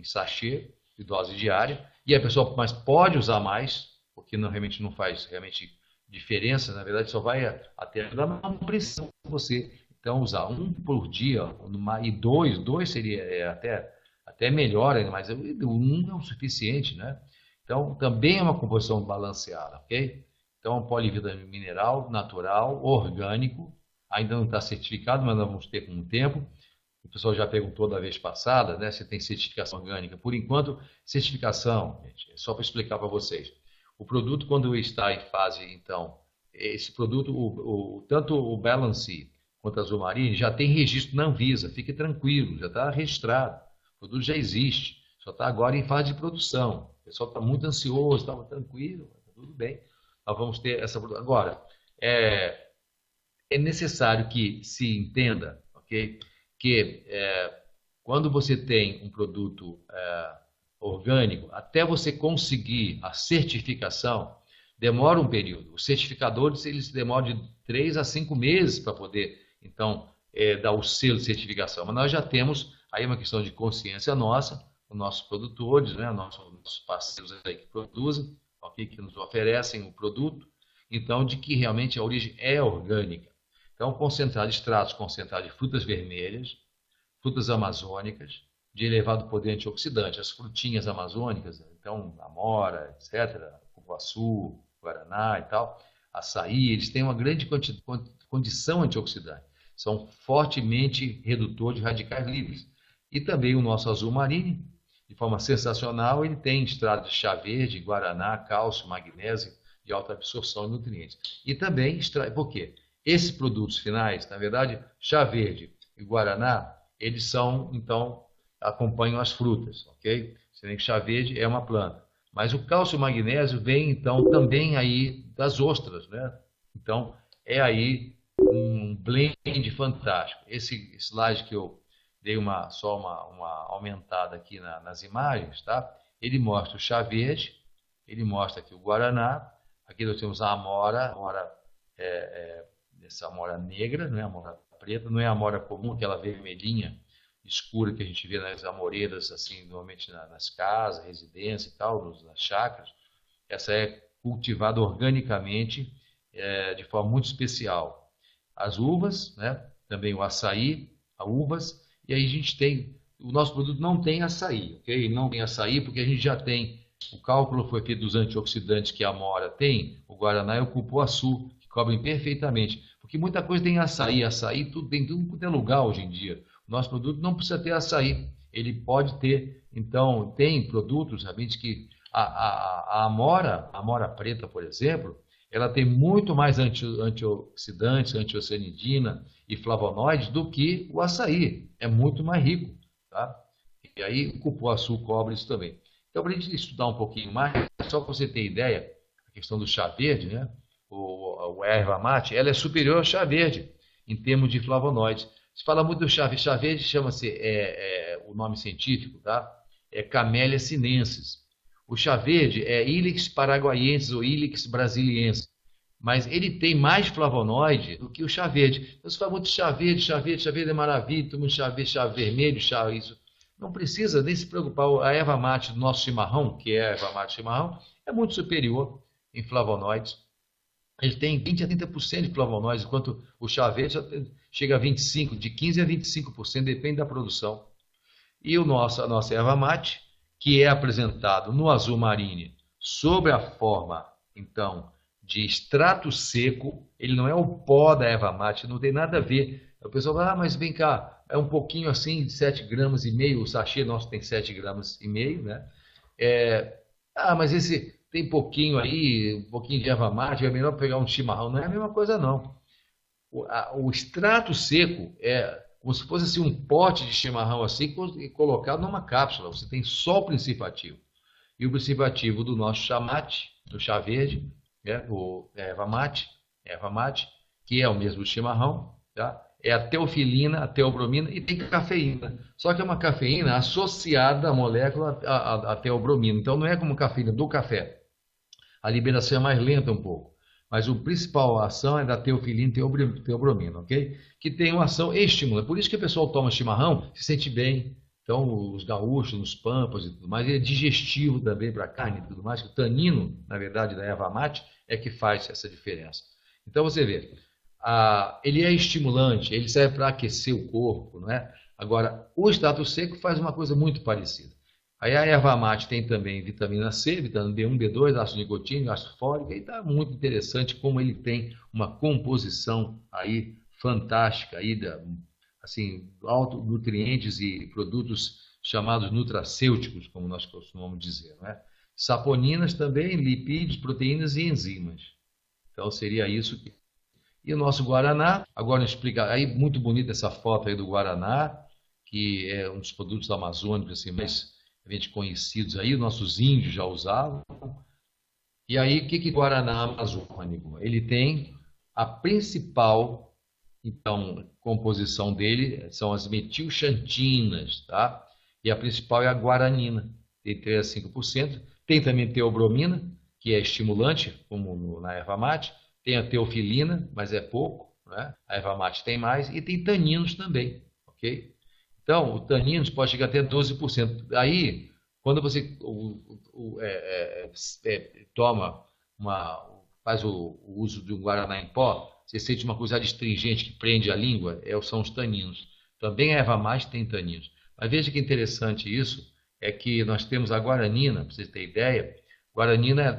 sachê de dose diária, e a pessoa mas pode usar mais, porque realmente não faz diferença, na verdade só vai até ajudar, mas não precisa você então usar um por dia, e dois seria até melhor, mas um é o suficiente, né? Então, também é uma composição balanceada, ok? Então, é um polivitamínico mineral, natural, orgânico, ainda não está certificado, mas nós vamos ter com o tempo. O pessoal já perguntou da vez passada, né, se tem certificação orgânica. Por enquanto, certificação, gente, é só para explicar para vocês. O produto, quando está em fase, então, esse produto, tanto o Balancê quanto a Azul Marine, já tem registro na Anvisa, fique tranquilo, já está registrado. O produto já existe, só está agora em fase de produção. O pessoal está muito ansioso, está tranquilo, está tudo bem. Nós vamos ter essa produção. Agora, é necessário que se entenda, ok, que quando você tem um produto orgânico, até você conseguir a certificação, demora um período. Os certificadores, eles demoram de 3 a 5 meses para poder, então, dar o selo de certificação. Mas nós já temos aí uma questão de consciência nossa, os nossos produtores, né, nossos parceiros aí que produzem, ok, que nos oferecem o produto, então de que realmente a origem é orgânica. Então, concentrado, extratos concentrados de frutas vermelhas, frutas amazônicas, de elevado poder antioxidante, as frutinhas amazônicas, então, amora, etc., cupuaçu, guaraná e tal, açaí, eles têm uma grande condição antioxidante, são fortemente redutor de radicais livres. E também o nosso azul marinho, de forma sensacional, ele tem extrato de chá verde, guaraná, cálcio, magnésio de alta absorção de nutrientes. E também extrai, por quê? Esses produtos finais, na verdade, chá verde e guaraná, eles são, então, acompanham as frutas, ok? Você vê que chá verde é uma planta. Mas o cálcio e o magnésio vem, então, também aí das ostras, né? Então, é aí um blend fantástico. Esse slide que eu dei só uma aumentada aqui nas imagens, tá? Ele mostra o chá verde, ele mostra aqui o guaraná, aqui nós temos a amora essa amora negra, não é a amora preta, não é a amora comum, aquela vermelhinha escura que a gente vê nas amoreiras, assim, normalmente nas casas, residência e tal, nas chácaras. Essa é cultivada organicamente, de forma muito especial. As uvas, né? Também o açaí, as uvas, e aí a gente tem, o nosso produto não tem açaí, ok? Não tem açaí porque a gente já tem, o cálculo foi feito dos antioxidantes que a amora tem, o guaraná e o cupuaçu, que cobrem perfeitamente, porque muita coisa tem açaí, tudo tem tudo quanto é lugar hoje em dia. O nosso produto não precisa ter açaí, ele pode ter, então, tem produtos realmente que a amora preta, por exemplo, ela tem muito mais antioxidantes, antioceanidina e flavonoides do que o açaí. É muito mais rico, tá? E aí o cupuaçu cobre isso também. Então, para a gente estudar um pouquinho mais, só para você ter ideia, a questão do chá verde, né? O erva mate, ela é superior ao chá verde em termos de flavonoides. Se fala muito do chá verde, chama-se o nome científico, tá? É Camellia sinensis. O chá verde é Ilex paraguaiensis ou Ilex brasiliensis, mas ele tem mais flavonoide do que o chá verde. Então, você fala muito chá verde é maravilha, toma chá vermelho, chá isso. Não precisa nem se preocupar. A erva mate do nosso chimarrão, que é a erva mate chimarrão, é muito superior em flavonoides. Ele tem 20 a 30% de flavonoides, enquanto o chá verde chega a 25%, de 15% a 25%, depende da produção. E a nossa erva mate, que é apresentado no azul marinho sob a forma, então, de extrato seco, ele não é o pó da erva mate, não tem nada a ver. O pessoal fala, mas vem cá, é um pouquinho assim, de 7,5 gramas, o sachê nosso tem 7,5 gramas, né? Mas esse tem pouquinho aí, um pouquinho de erva mate, é melhor pegar um chimarrão. Não é a mesma coisa, não. O extrato seco é como se fosse assim, um pote de chimarrão assim, colocado numa cápsula. Você tem só o princípio ativo. E o princípio ativo do nosso chá mate, do chá verde, o erva mate, que é o mesmo do chimarrão, tá? É a teofilina, a teobromina e tem cafeína. Só que é uma cafeína associada à molécula a teobromina. Então não é como cafeína do café. A liberação é mais lenta um pouco. Mas a principal ação é da teofilina e teobromina, ok? Que tem uma ação estimulante. Por isso que o pessoal toma chimarrão, se sente bem. Então, os gaúchos, nos pampas e tudo mais, ele é digestivo também para a carne e tudo mais. O tanino, na verdade, da erva mate, é que faz essa diferença. Então, você vê, ele é estimulante, ele serve para aquecer o corpo, não é? Agora, o extrato seco faz uma coisa muito parecida. Aí a erva mate tem também vitamina C, vitamina B1, B2, ácido nicotínico, ácido fólico, e está muito interessante como ele tem uma composição aí fantástica, aí assim, alto nutrientes e produtos chamados nutracêuticos, como nós costumamos dizer, não é? Saponinas também, lipídios, proteínas e enzimas. Então seria isso. E o nosso Guaraná, agora explica, aí muito bonita essa foto aí do Guaraná, que é um dos produtos amazônicos assim, mais conhecidos aí, nossos índios já usavam. E aí, o que o Guaraná amazônico? Ele tem a principal, então, composição dele são as metilxantinas, tá? E a principal é a guaranina, tem 3 a 5%. Tem também teobromina, que é estimulante, como na erva mate. Tem a teofilina, mas é pouco, né? A erva mate tem mais. E tem taninos também, ok? Então, o taninos pode chegar até 12%. Aí, quando você toma faz o uso de um guaraná em pó, você sente uma coisa astringente que prende a língua, são os taninos. Também a erva mate tem taninos. Mas veja que interessante isso, é que nós temos a guaranina, para vocês terem ideia, guaranina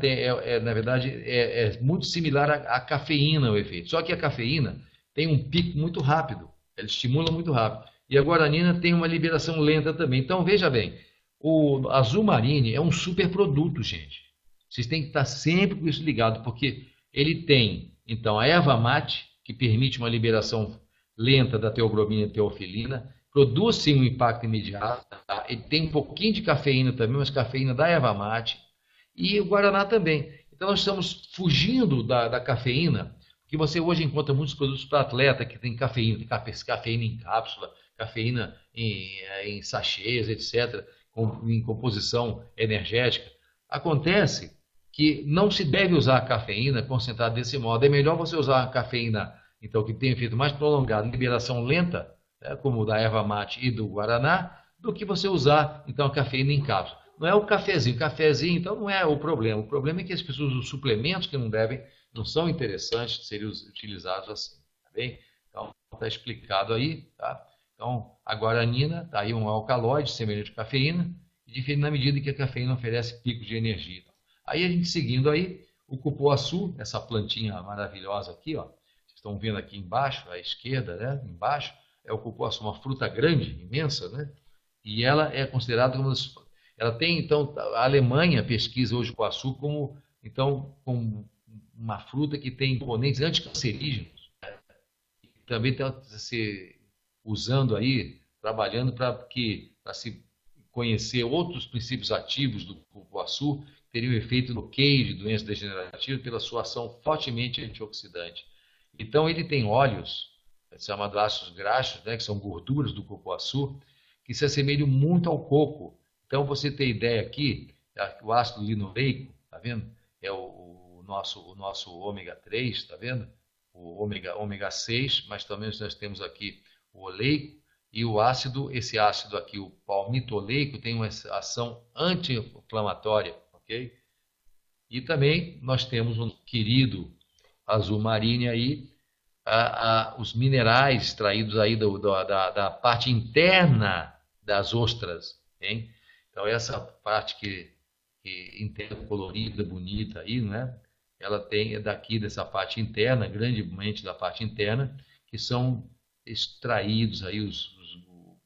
na verdade é muito similar à cafeína o efeito. Só que a cafeína tem um pico muito rápido, ela estimula muito rápido. E a guaranina tem uma liberação lenta também. Então veja bem, o azul marine é um superproduto, gente. Vocês têm que estar sempre com isso ligado, porque ele tem, então, a erva mate, que permite uma liberação lenta da teobromina e teofilina, produz sim um impacto imediato, tá? Ele tem um pouquinho de cafeína também, mas cafeína da erva mate, e o guaraná também. Então nós estamos fugindo da cafeína, porque você hoje encontra muitos produtos para atleta que tem cafeína, cafeína em cápsula, cafeína em sachês, etc., em composição energética. Acontece que não se deve usar a cafeína concentrada desse modo. É melhor você usar a cafeína, então, que tem efeito mais prolongado, liberação lenta, né, como o da erva mate e do guaraná, do que você usar, então, a cafeína em cápsula. Não é o cafezinho. Cafezinho, então, não é o problema. O problema é que as pessoas usam suplementos que não são interessantes de serem utilizados assim, tá bem? Então, está explicado aí, tá? Então, a guaranina está aí um alcaloide semelhante à cafeína, e diferente na medida em que a cafeína oferece picos de energia. Aí a gente seguindo aí, o cupuaçu, essa plantinha maravilhosa aqui, ó, vocês estão vendo aqui embaixo, à esquerda, né? Embaixo, é o cupuaçu, uma fruta grande, imensa, né? E ela é considerada ela tem, então, a Alemanha pesquisa hoje o cupuaçu como uma fruta que tem componentes anticancerígenos. Também está se usando aí, trabalhando para se conhecer outros princípios ativos do cupuaçu que teriam efeito no bloqueio de doenças degenerativas pela sua ação fortemente antioxidante. Então ele tem óleos, chamados ácidos graxos, né, que são gorduras do cupuaçu, que se assemelham muito ao coco. Então você tem ideia aqui, o ácido linoleico, tá vendo? É o nosso ômega 3, tá vendo? O ômega 6, mas também nós temos aqui o oleico e esse ácido aqui, o palmitoleico, tem uma ação anti-inflamatória, ok? E também nós temos um querido azul marinho aí, os minerais extraídos aí da parte interna das ostras, hein? Então essa parte que interna colorida, bonita aí, né? Ela tem daqui dessa parte interna, grandemente da parte interna, que são extraídos aí o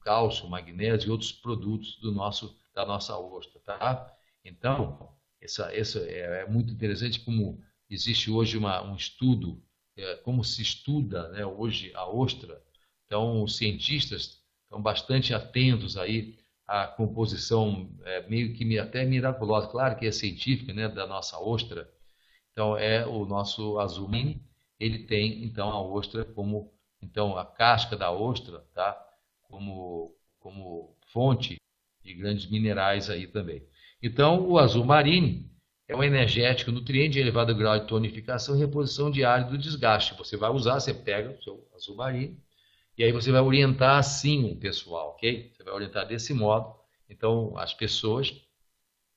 cálcio, o magnésio e outros produtos da nossa ostra, tá? Então, essa é muito interessante como existe hoje um estudo, como se estuda, né, hoje a ostra. Então, os cientistas estão bastante atentos aí à composição meio que até miraculosa, claro que é científica, né, da nossa ostra. Então, é o nosso azul marinho, ele tem, então, a ostra como, então, a casca da ostra, tá? Como fonte de grandes minerais aí também. Então, o azul marinho é um energético nutriente de elevado grau de tonificação e reposição diária do desgaste. Você vai usar, você pega o seu azul marinho, e aí você vai orientar assim o pessoal, ok? Você vai orientar desse modo. Então, as pessoas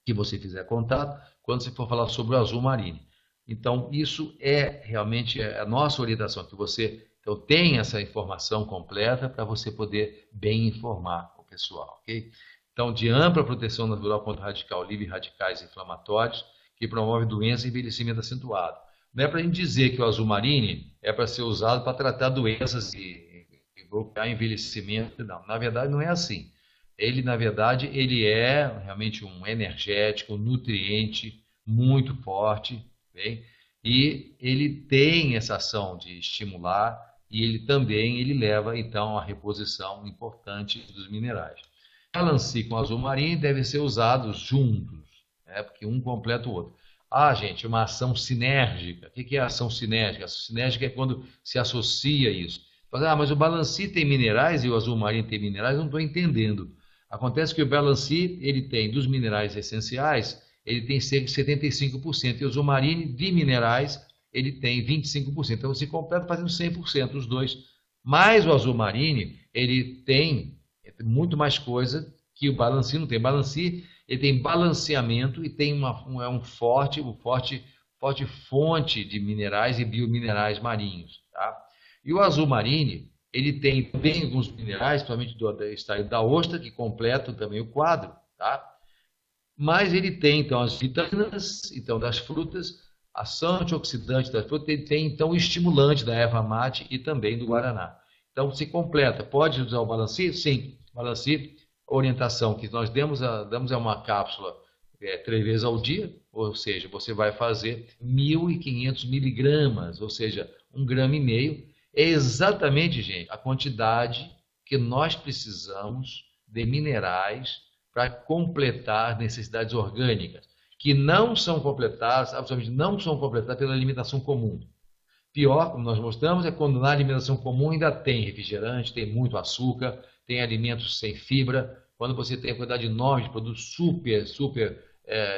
que você fizer contato, quando você for falar sobre o azul marinho. Então, isso é realmente a nossa orientação, que você então, tenha essa informação completa para você poder bem informar o pessoal, ok? Então, de ampla proteção natural contra radical livre e radicais inflamatórios, que promove doença e envelhecimento acentuado. Não é para a gente dizer que o azul marinho é para ser usado para tratar doenças e bloquear envelhecimento, não. Na verdade, não é assim. Ele, na verdade, ele é realmente um energético, um nutriente muito forte, bem? E ele tem essa ação de estimular e ele leva então à reposição importante dos minerais. Balancê com azul marinho devem ser usados juntos, né? Porque um completa o outro. Ah, gente, uma ação sinérgica. O que é ação sinérgica? A ação sinérgica é quando se associa isso. Mas o balancê tem minerais e o azul marinho tem minerais, não estou entendendo. Acontece que o balancê, ele tem dos minerais essenciais, ele tem cerca de 75%, e o azul marinho de minerais, ele tem 25%. Então, se completa fazendo 100% os dois. Mas o azul marinho, ele tem tem muito mais coisa que o Balancia não tem. Balancia, ele tem balanceamento e tem forte fonte de minerais e biominerais marinhos. Tá? E o Azul Marine, ele tem também alguns minerais, principalmente do extraído da ostra, que completam também o quadro. Tá? Mas ele tem, então, as vitaminas então, das frutas, ação antioxidante das frutas, ele tem, então, o estimulante da erva mate e também do guaraná. Então, se completa. Pode usar o Balancia? Sim. Balancia, orientação que nós damos é uma cápsula 3 vezes ao dia, ou seja, você vai fazer 1.500 miligramas, ou seja, 1,5 grama. É exatamente, gente, a quantidade que nós precisamos de minerais para completar as necessidades orgânicas, que não são completadas, absolutamente não são completadas pela alimentação comum. Pior, como nós mostramos, é quando na alimentação comum ainda tem refrigerante, tem muito açúcar, tem alimentos sem fibra, quando você tem a quantidade enorme de produtos super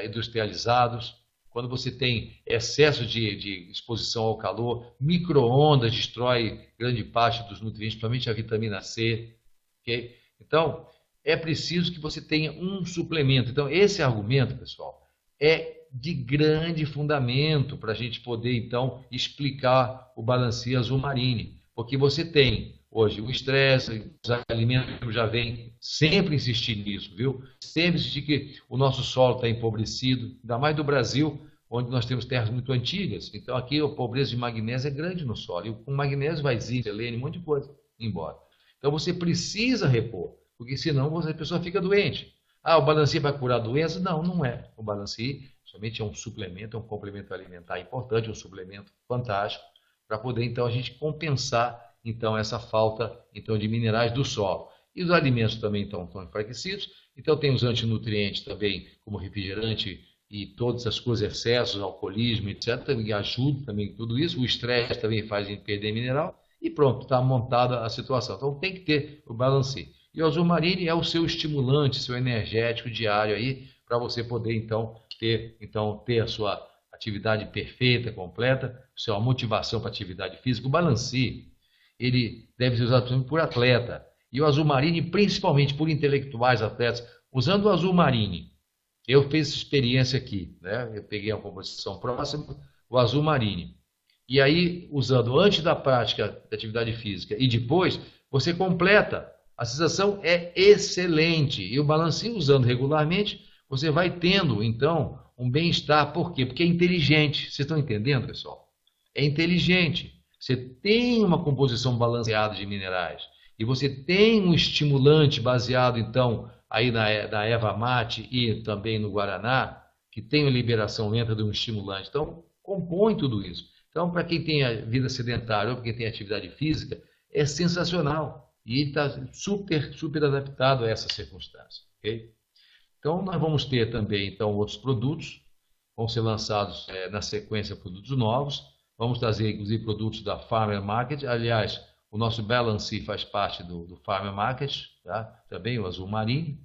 industrializados, quando você tem excesso de exposição ao calor, micro-ondas destrói grande parte dos nutrientes, principalmente a vitamina C. Okay? Então, é preciso que você tenha um suplemento. Então, esse argumento, pessoal, é de grande fundamento para a gente poder, então, explicar o Balancia Azul Marine. Porque você tem, hoje, o estresse, os alimentos já vem sempre insistir nisso, viu? Sempre insistir que o nosso solo está empobrecido, ainda mais do Brasil, onde nós temos terras muito antigas. Então, aqui a pobreza de magnésio é grande no solo. E com magnésio vai zinco, selênio, um monte de coisa embora. Então, você precisa repor, porque senão a pessoa fica doente. Ah, o Balancia vai curar a doença? Não, não é. O Balancia somente é um suplemento, é um complemento alimentar importante, um suplemento fantástico, para poder, então, a gente compensar, então, essa falta, então, de minerais do solo. E os alimentos também, então, estão enfraquecidos. Então, tem os antinutrientes também, como refrigerante e todas as coisas, excessos, alcoolismo, etc., que ajudam também tudo isso. O estresse também faz a gente perder mineral. E pronto, está montada a situação. Então, tem que ter o Balancia. E o Azul Marine é o seu estimulante, seu energético diário aí, para você poder, então, ter a sua atividade perfeita, completa, sua motivação para atividade física. O Balancia, ele deve ser usado por atleta. E o Azul Marine, principalmente por intelectuais, atletas. Usando o Azul Marine, eu fiz essa experiência aqui, né? Eu peguei uma composição próxima, o Azul Marine. E aí, usando antes da prática da atividade física e depois, você completa. A sensação é excelente. E o Balancia, usando regularmente, você vai tendo, então, um bem-estar. Por quê? Porque é inteligente. Vocês estão entendendo, pessoal? É inteligente. Você tem uma composição balanceada de minerais. E você tem um estimulante baseado, então, aí na erva mate e também no guaraná, que tem uma liberação lenta de um estimulante. Então, compõe tudo isso. Então, para quem tem a vida sedentária ou para quem tem atividade física, é sensacional. E está super adaptado a essa circunstância. Okay? Então, nós vamos ter também então, outros produtos, vão ser lançados na sequência produtos novos, vamos trazer inclusive produtos da Farmer Market, aliás, o nosso Balancia faz parte do Farmer Market, tá? Também o Azul Marine,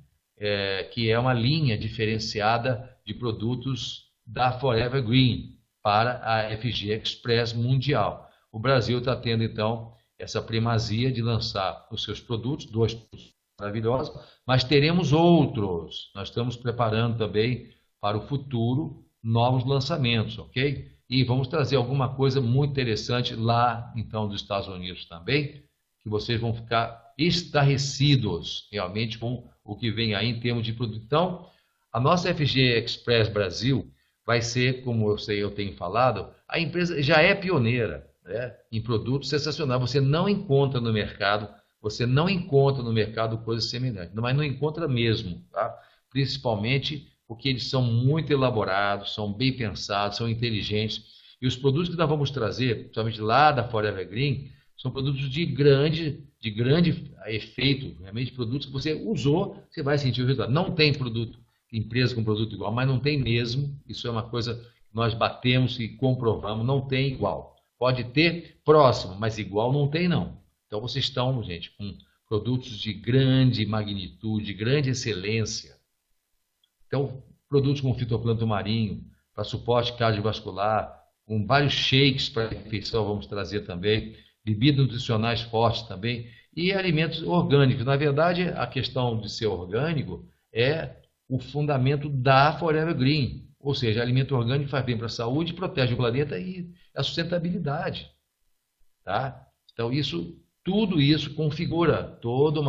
que é uma linha diferenciada de produtos da Forever Green para a FG Express Mundial. O Brasil está tendo então essa primazia de lançar os seus produtos, 2 produtos maravilhosos, mas teremos outros. Nós estamos preparando também para o futuro novos lançamentos, ok? E vamos trazer alguma coisa muito interessante lá, então, dos Estados Unidos também, que vocês vão ficar estarrecidos realmente com o que vem aí em termos de produto. Então, a nossa FG Express Brasil vai ser, como eu tenho falado, a empresa já é pioneira, né, em produtos sensacionais. Você não encontra no mercado coisas semelhantes, mas não encontra mesmo, tá? Principalmente porque eles são muito elaborados, são bem pensados, são inteligentes. E os produtos que nós vamos trazer, principalmente lá da Forever Green, são produtos de grande efeito, realmente produtos que você usou, você vai sentir o resultado. Não tem empresa com produto igual, mas não tem mesmo. Isso é uma coisa que nós batemos e comprovamos, não tem igual. Pode ter próximo, mas igual não tem, não. Então, vocês estão, gente, com produtos de grande magnitude, de grande excelência. Então, produtos com fitoplâncton marinho, para suporte cardiovascular, com vários shakes para refeição, vamos trazer também. Bebidas nutricionais fortes também. e alimentos orgânicos. Na verdade, a questão de ser orgânico é o fundamento da Forever Green, ou seja, alimento orgânico faz bem para a saúde, protege o planeta e a sustentabilidade, tá? Então, tudo isso configura toda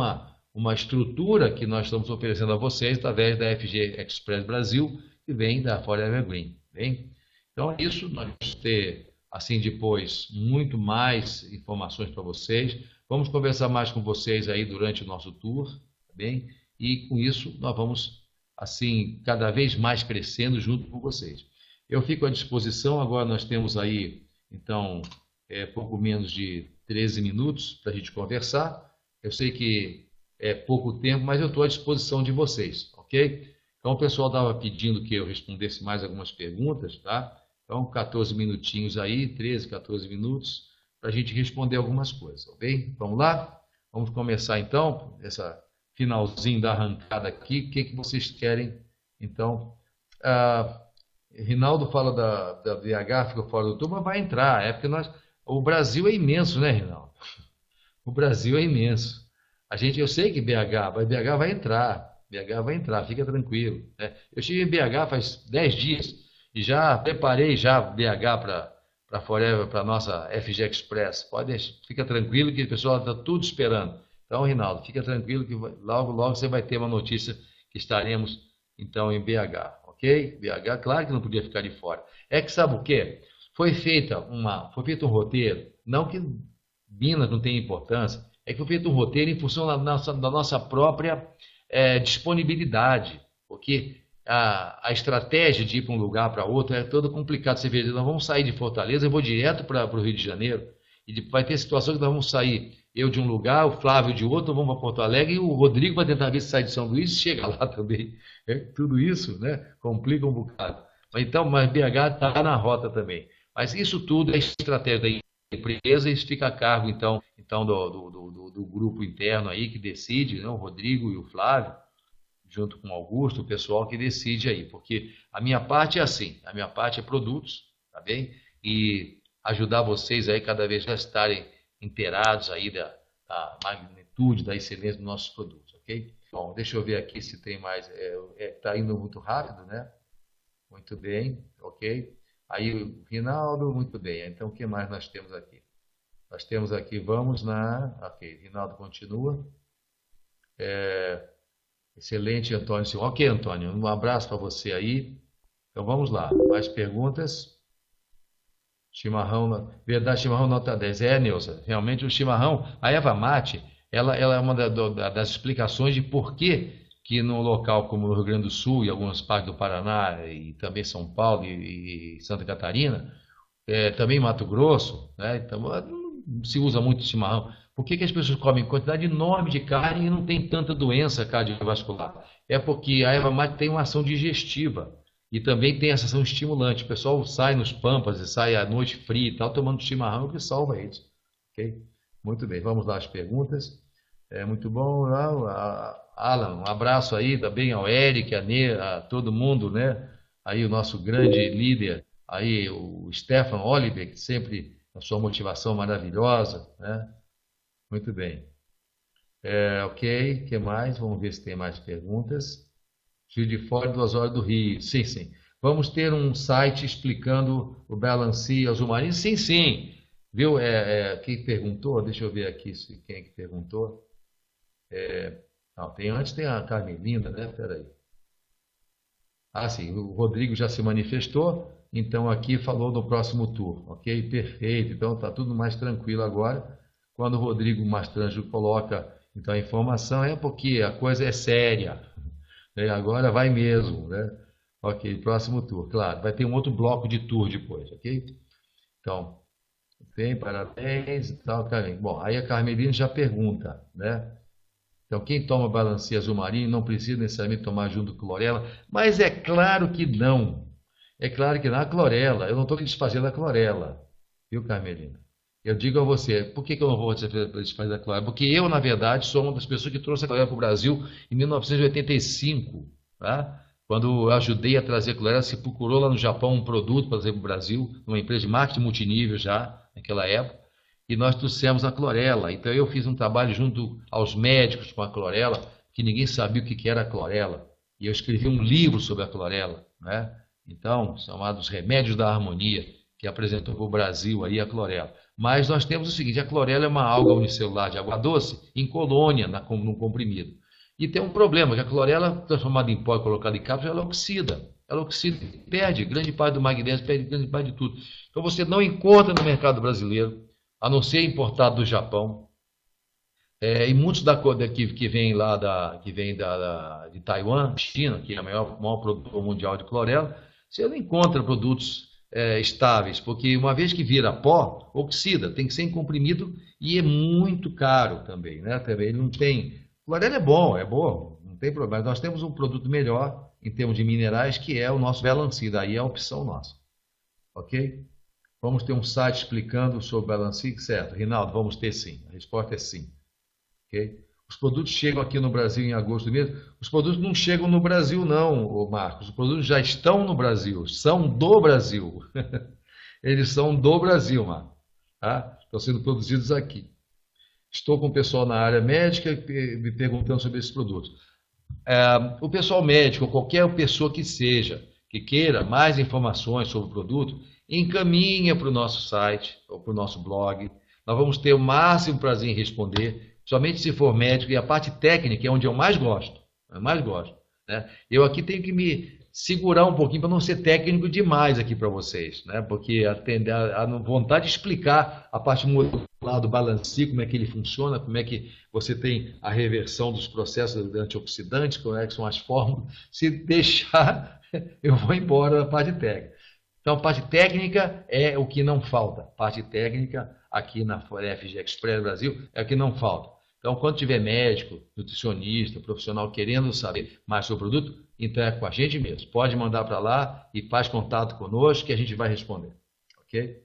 uma estrutura que nós estamos oferecendo a vocês através da FG Express Brasil, que vem da Forever Green, bem? Então, é isso, nós vamos ter, assim, depois, muito mais informações para vocês. Vamos conversar mais com vocês aí durante o nosso tour, tá bem? E com isso, nós vamos, assim, cada vez mais crescendo junto com vocês. Eu fico à disposição, agora nós temos aí, então, pouco menos de 13 minutos para a gente conversar. Eu sei que é pouco tempo, mas eu estou à disposição de vocês, ok? Então, o pessoal estava pedindo que eu respondesse mais algumas perguntas, tá? Então, 14 minutinhos aí, 13, 14 minutos, para a gente responder algumas coisas, ok? Vamos lá? Vamos começar, então, essa finalzinho da arrancada aqui. O que vocês querem, então? Rinaldo fala da BH, fica fora do turma, vai entrar. É porque o Brasil é imenso, né, Rinaldo? O Brasil é imenso. Eu sei que BH vai entrar. BH vai entrar, fica tranquilo, né? Eu estive em BH faz 10 dias e já preparei BH para Forever, para a nossa FG Express. Fica tranquilo que o pessoal está tudo esperando. Então, Rinaldo, fica tranquilo que logo, logo você vai ter uma notícia que estaremos, então, em BH, ok? BH, claro que não podia ficar de fora. É que sabe o quê? Foi feito um roteiro, não que Minas não tenha importância, é que foi feito um roteiro em função da nossa própria disponibilidade, porque a estratégia de ir para um lugar para outro é toda complicada. Você vê, nós vamos sair de Fortaleza, eu vou direto para o Rio de Janeiro, e vai ter situações que nós vamos sair, eu de um lugar, o Flávio de outro, vamos para Porto Alegre, e o Rodrigo vai tentar ver se sai de São Luís e chega lá também. Tudo isso, né, complica um bocado. Mas BH está na rota também. Mas isso tudo é estratégia da empresa, isso fica a cargo, então do grupo interno aí que decide, né, o Rodrigo e o Flávio, junto com o Augusto, o pessoal que decide aí, porque a minha parte é assim, a minha parte é produtos, tá bem? E ajudar vocês aí cada vez a estarem inteirados aí da magnitude, da excelência dos nossos produtos, ok? Bom, deixa eu ver aqui se tem mais, tá indo muito rápido, né? Muito bem, ok? Aí o Rinaldo, muito bem, então o que mais nós temos aqui? Nós temos aqui, ok, Rinaldo continua. Excelente, Antônio Silva. Ok, Antônio, um abraço para você aí. Então vamos lá, mais perguntas? Chimarrão, verdade, chimarrão nota 10. Nilson, realmente o chimarrão, a erva mate, ela é uma das explicações de por que num local como no Rio Grande do Sul e algumas partes do Paraná e também São Paulo e Santa Catarina, também Mato Grosso, né? Então, se usa muito chimarrão. Por que as pessoas comem quantidade enorme de carne e não tem tanta doença cardiovascular? É porque a erva mate tem uma ação digestiva e também tem essa ação estimulante. O pessoal sai nos pampas e sai à noite fria e tal, tomando chimarrão, que salva eles. Ok? Muito bem, vamos lá as perguntas. Muito bom. Alan, um abraço aí também ao Eric, a todo mundo, né? Aí o nosso grande líder, aí o Stefan Oliver, que sempre a sua motivação maravilhosa, né? Muito bem. Ok, o que mais? Vamos ver se tem mais perguntas. Gil de Fora, 2 horas do Rio. Sim, sim. Vamos ter um site explicando o Balancia Azul Marinho? Sim, sim. Viu? Quem perguntou? Deixa eu ver aqui quem é que perguntou. Antes tem a Carmelina, né? Peraí. Sim, o Rodrigo já se manifestou, então aqui falou no próximo tour, ok? Perfeito, então está tudo mais tranquilo agora. Quando o Rodrigo Mastranjo coloca então a informação, é porque a coisa é séria, né? Agora vai mesmo, né? Ok, próximo tour, claro, vai ter um outro bloco de tour depois, ok? Então, bem, parabéns e tal, Carmen. Bom, aí a Carmelina já pergunta, né? Então, quem toma Balancia Azul Marinho não precisa necessariamente tomar junto com clorela, mas é claro que não. É claro que não. A clorela, eu não estou desfazendo a clorela, viu, Carmelina? Eu digo a você, por que eu não vou desfazer a clorela? Porque eu, na verdade, sou uma das pessoas que trouxe a clorela para o Brasil em 1985, tá? Quando eu ajudei a trazer a clorela, se procurou lá no Japão um produto para trazer para o Brasil, numa empresa de marketing multinível já, naquela época. e nós trouxemos a clorela. Então eu fiz um trabalho junto aos médicos com a clorela, que ninguém sabia o que era a clorela. E eu escrevi um livro sobre a clorela, né? Então, chamado Os Remédios da Harmonia, que apresentou para o Brasil aí a clorela. Mas nós temos o seguinte, a clorela é uma alga unicelular de água doce em colônia, num comprimido. E tem um problema, que a clorela, transformada em pó e colocada em cápsula, ela oxida. Ela oxida, perde grande parte do magnésio, perde grande parte de tudo. Então você não encontra no mercado brasileiro, a não ser importado do Japão. E muitos que vêm lá de Taiwan, China, que é o maior produtor mundial de clorela, você não encontra produtos estáveis, porque uma vez que vira pó, oxida, tem que ser em comprimido e é muito caro também, né? Também ele não tem. Clorela é bom, não tem problema. Mas nós temos um produto melhor em termos de minerais, que é o nosso Balancir, daí é a opção nossa, ok? Vamos ter um site explicando sobre o Balancir, certo? Rinaldo, vamos ter sim. A resposta é sim. Okay? Os produtos chegam aqui no Brasil em agosto mesmo. Os produtos não chegam no Brasil, não, Marcos. Os produtos já estão no Brasil, são do Brasil. Eles são do Brasil, Marcos. Tá? Estão sendo produzidos aqui. Estou com o pessoal na área médica me perguntando sobre esses produtos. O pessoal médico, qualquer pessoa que seja, que queira mais informações sobre o produto, encaminha para o nosso site ou para o nosso blog. Nós vamos ter o máximo prazer em responder, somente se for médico, e a parte técnica é onde eu mais gosto. Né? Eu aqui tenho que me segurar um pouquinho para não ser técnico demais aqui para vocês, né? Porque a vontade de explicar a parte molecular do Balancir, como é que ele funciona, como é que você tem a reversão dos processos antioxidantes, como é que são as fórmulas. Se deixar, eu vou embora da parte técnica. Então, a parte técnica é o que não falta. Parte técnica aqui na FG Express Brasil é o que não falta. Então, quando tiver médico, nutricionista, profissional querendo saber mais sobre o produto, então é com a gente mesmo. Pode mandar para lá e faz contato conosco que a gente vai responder. Ok?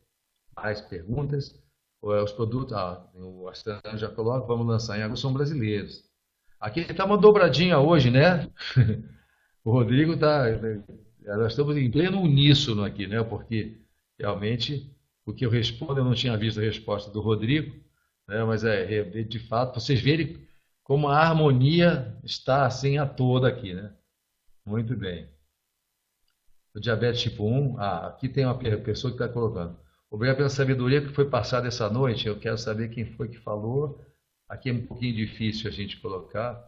Mais perguntas? Os produtos, o Astana já coloca, vamos lançar em agosto, são brasileiros. Aqui está uma dobradinha hoje, né? O Rodrigo está. Nós estamos em pleno uníssono aqui, né? Porque realmente o que eu respondo, eu não tinha visto a resposta do Rodrigo, né? Mas de fato, vocês verem como a harmonia está assim a toda aqui, né? Muito bem. O diabetes tipo 1, aqui tem uma pessoa que está colocando. Obrigado pela sabedoria que foi passada essa noite. Eu quero saber quem foi que falou. Aqui é um pouquinho difícil a gente colocar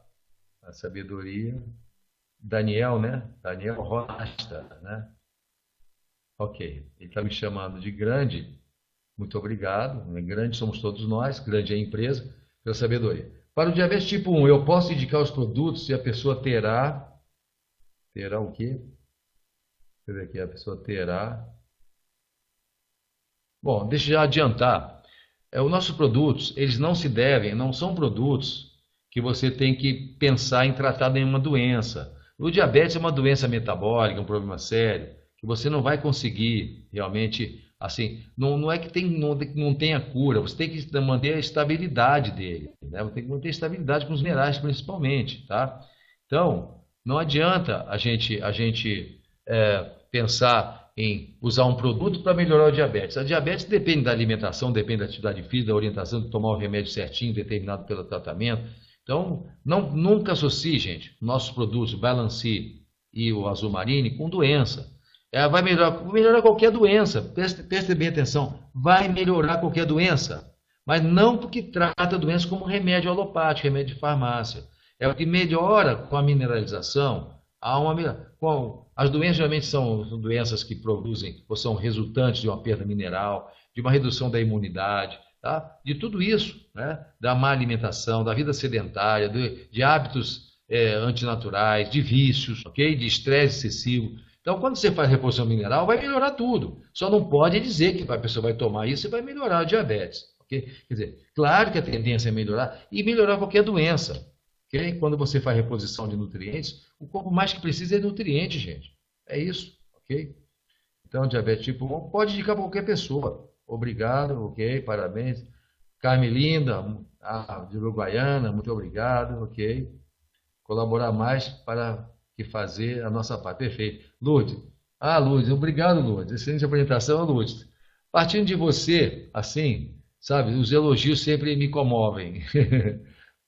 a sabedoria. Daniel, né? Daniel Rosta, né? Ok. Ele está me chamando de grande. Muito obrigado. Grande somos todos nós. Grande é a empresa. Pela sabedoria. Para o diabetes tipo 1, eu posso indicar os produtos e a pessoa terá o quê? Deixa eu ver aqui. A pessoa terá. Bom, deixa eu adiantar. Os nossos produtos, eles não são produtos que você tem que pensar em tratar nenhuma doença. O diabetes é uma doença metabólica, um problema sério, que você não vai conseguir realmente, assim, não é que não tenha cura, você tem que manter a estabilidade dele, né? Você tem que manter a estabilidade com os minerais principalmente, tá? Então, não adianta a gente pensar em usar um produto para melhorar o diabetes. A diabetes depende da alimentação, depende da atividade física, da orientação de tomar o remédio certinho, determinado pelo tratamento. Então, nunca associe, gente, nossos produtos, o Balancir e o Azul Marine, com doença. Vai melhorar qualquer doença, preste bem atenção, vai melhorar qualquer doença, mas não porque trata a doença como remédio alopático, remédio de farmácia. É o que melhora com a mineralização. As doenças geralmente são doenças que produzem ou são resultantes de uma perda mineral, de uma redução da imunidade, tá? De tudo isso, né? Da má alimentação, da vida sedentária, de hábitos antinaturais, de vícios, ok? De estresse excessivo. Então, quando você faz reposição mineral, vai melhorar tudo. Só não pode dizer que a pessoa vai tomar isso e vai melhorar o diabetes. Okay? Quer dizer, claro que a tendência é melhorar e melhorar qualquer doença. Okay? Quando você faz reposição de nutrientes, o corpo mais que precisa é nutriente, gente. É isso. Ok? Então, diabetes tipo 1 pode indicar para qualquer pessoa. Obrigado, ok, parabéns. Carmelinda, de Uruguaiana, muito obrigado, ok. Colaborar mais para que fazer a nossa parte. Perfeito. Lourdes. Lourdes, obrigado, Lourdes. Excelente apresentação, Lourdes. Partindo de você, assim, sabe? Os elogios sempre me comovem.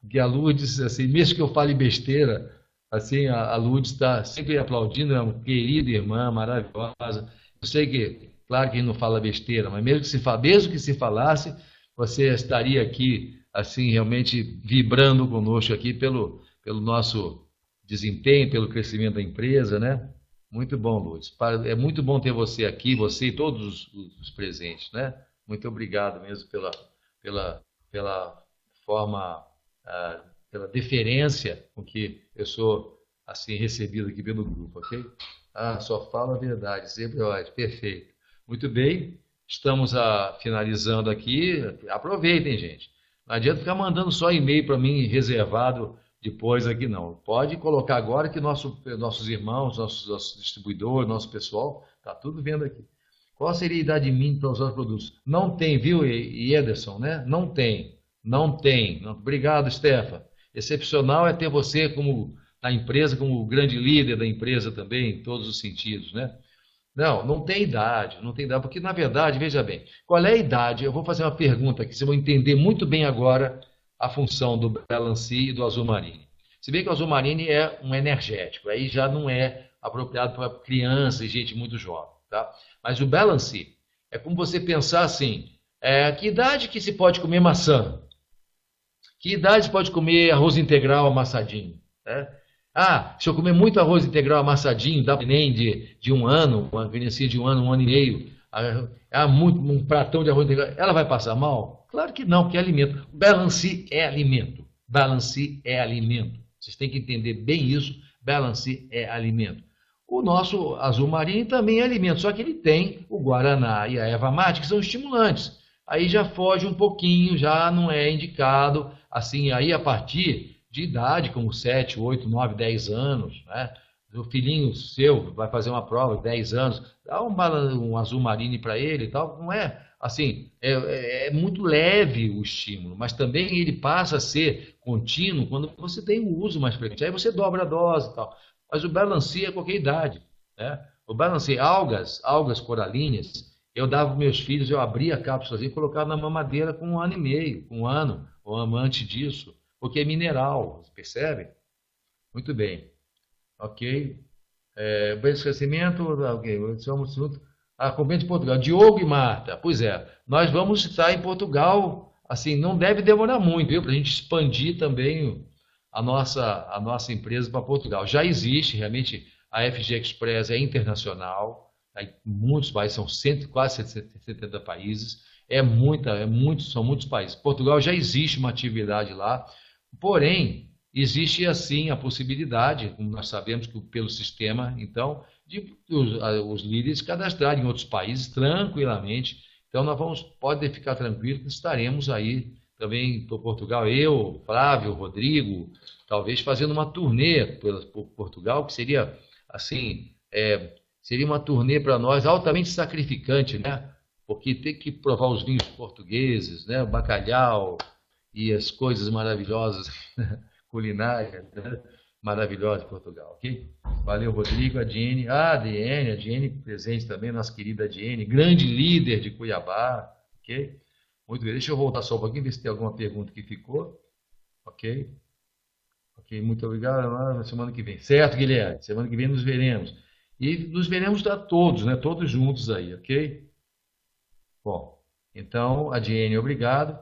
Porque a Lourdes, assim, mesmo que eu fale besteira, assim, a Lourdes está sempre aplaudindo, é uma querida irmã, maravilhosa. Eu sei que, claro que ele não fala besteira, mas mesmo que se falasse, você estaria aqui, assim, realmente vibrando conosco aqui pelo nosso desempenho, pelo crescimento da empresa, né? Muito bom, Lourdes. É muito bom ter você aqui, você e todos os presentes, né? Muito obrigado mesmo pela forma, pela deferência com que eu sou assim recebido aqui pelo grupo, ok? Ah, só fala a verdade, sempre ótimo, perfeito. Muito bem, estamos finalizando aqui. Aproveitem, gente. Não adianta ficar mandando só e-mail para mim reservado depois aqui, não. Pode colocar agora que nossos irmãos, nossos distribuidores, nosso pessoal, está tudo vendo aqui. Qual seria a idade mínima para usar os produtos? Não tem, viu, Ederson, né? Não tem. Não tem. Não. Obrigado, Stefa. Excepcional é ter você como na empresa, como o grande líder da empresa também, em todos os sentidos, né? Não, não tem idade, não tem idade, porque na verdade, veja bem, qual é a idade? Eu vou fazer uma pergunta aqui, vocês vão entender muito bem agora a função do Balancê e do Azul Marine. Se bem que o Azul Marine é um energético, aí já não é apropriado para criança e gente muito jovem, tá? Mas o Balancê é como você pensar assim, que idade que se pode comer maçã? Que idade se pode comer arroz integral amassadinho? Né? Ah, se eu comer muito arroz integral amassadinho, dá nem de um ano, uma criancinha de um ano e meio, um pratão de arroz integral, ela vai passar mal? Claro que não, porque é alimento. Balancê é alimento. Balancê é alimento. Vocês têm que entender bem isso. Balancê é alimento. O nosso azul marinho também é alimento, só que ele tem o guaraná e a erva mate, que são estimulantes. Aí já foge um pouquinho, já não é indicado, assim, aí a partir de idade, como 7, 8, 9, 10 anos, né? O filhinho seu vai fazer uma prova de 10 anos, dá um azul marine para ele e tal, não é assim, é muito leve o estímulo, mas também ele passa a ser contínuo quando você tem o uso mais frequente, aí você dobra a dose e tal, mas o balancia a qualquer idade, né? O balancia, algas coralinas, eu dava para meus filhos, eu abria a cápsula e colocava na mamadeira com um ano e meio, com um ano, ou antes disso, porque é mineral, você percebe? Muito bem, ok. Bem esquecimento, ok. Convento de Portugal. Diogo e Marta, pois é, nós vamos estar em Portugal, assim, não deve demorar muito, viu, para a gente expandir também a nossa empresa para Portugal. Já existe, realmente, a FG Express é internacional, tá? Em muitos países, são quase 170 países, são muitos países. Portugal já existe uma atividade lá, porém, existe assim a possibilidade, como nós sabemos que pelo sistema, então, de os líderes cadastrarem em outros países tranquilamente. Então, podem ficar tranquilos que estaremos aí também por Portugal, eu, Flávio, Rodrigo, talvez fazendo uma turnê por Portugal, que seria assim, seria uma turnê para nós altamente sacrificante, né? Porque tem que provar os vinhos portugueses, né? O bacalhau e as coisas maravilhosas culinária, né? Maravilhosa de Portugal, ok? Valeu, Rodrigo, a Diene. A Diene presente também, nossa querida Diene, grande líder de Cuiabá, ok? Muito bem, deixa eu voltar só um pouquinho, ver se tem alguma pergunta que ficou, ok? Ok, muito obrigado, na semana que vem. Certo, Guilherme, semana que vem nos veremos. E nos veremos a todos, né? Todos juntos aí, ok? Bom, então, a Diene, obrigado.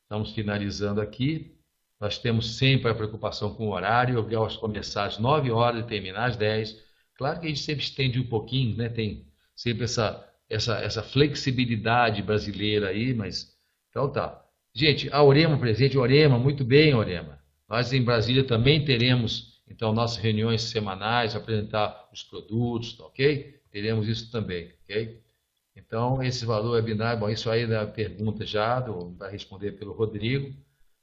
Estamos finalizando aqui. Nós temos sempre a preocupação com o horário, eu gosto de começar às 9 horas e terminar às 10. Claro que a gente sempre estende um pouquinho, né? Tem sempre essa flexibilidade brasileira aí, mas então tá. Gente, a Orema presente, Orema, muito bem, Orema. Nós em Brasília também teremos, então, nossas reuniões semanais, apresentar os produtos, tá, ok? Teremos isso também, ok? Então, esse valor é binário, bom, isso aí da pergunta já, vai responder pelo Rodrigo.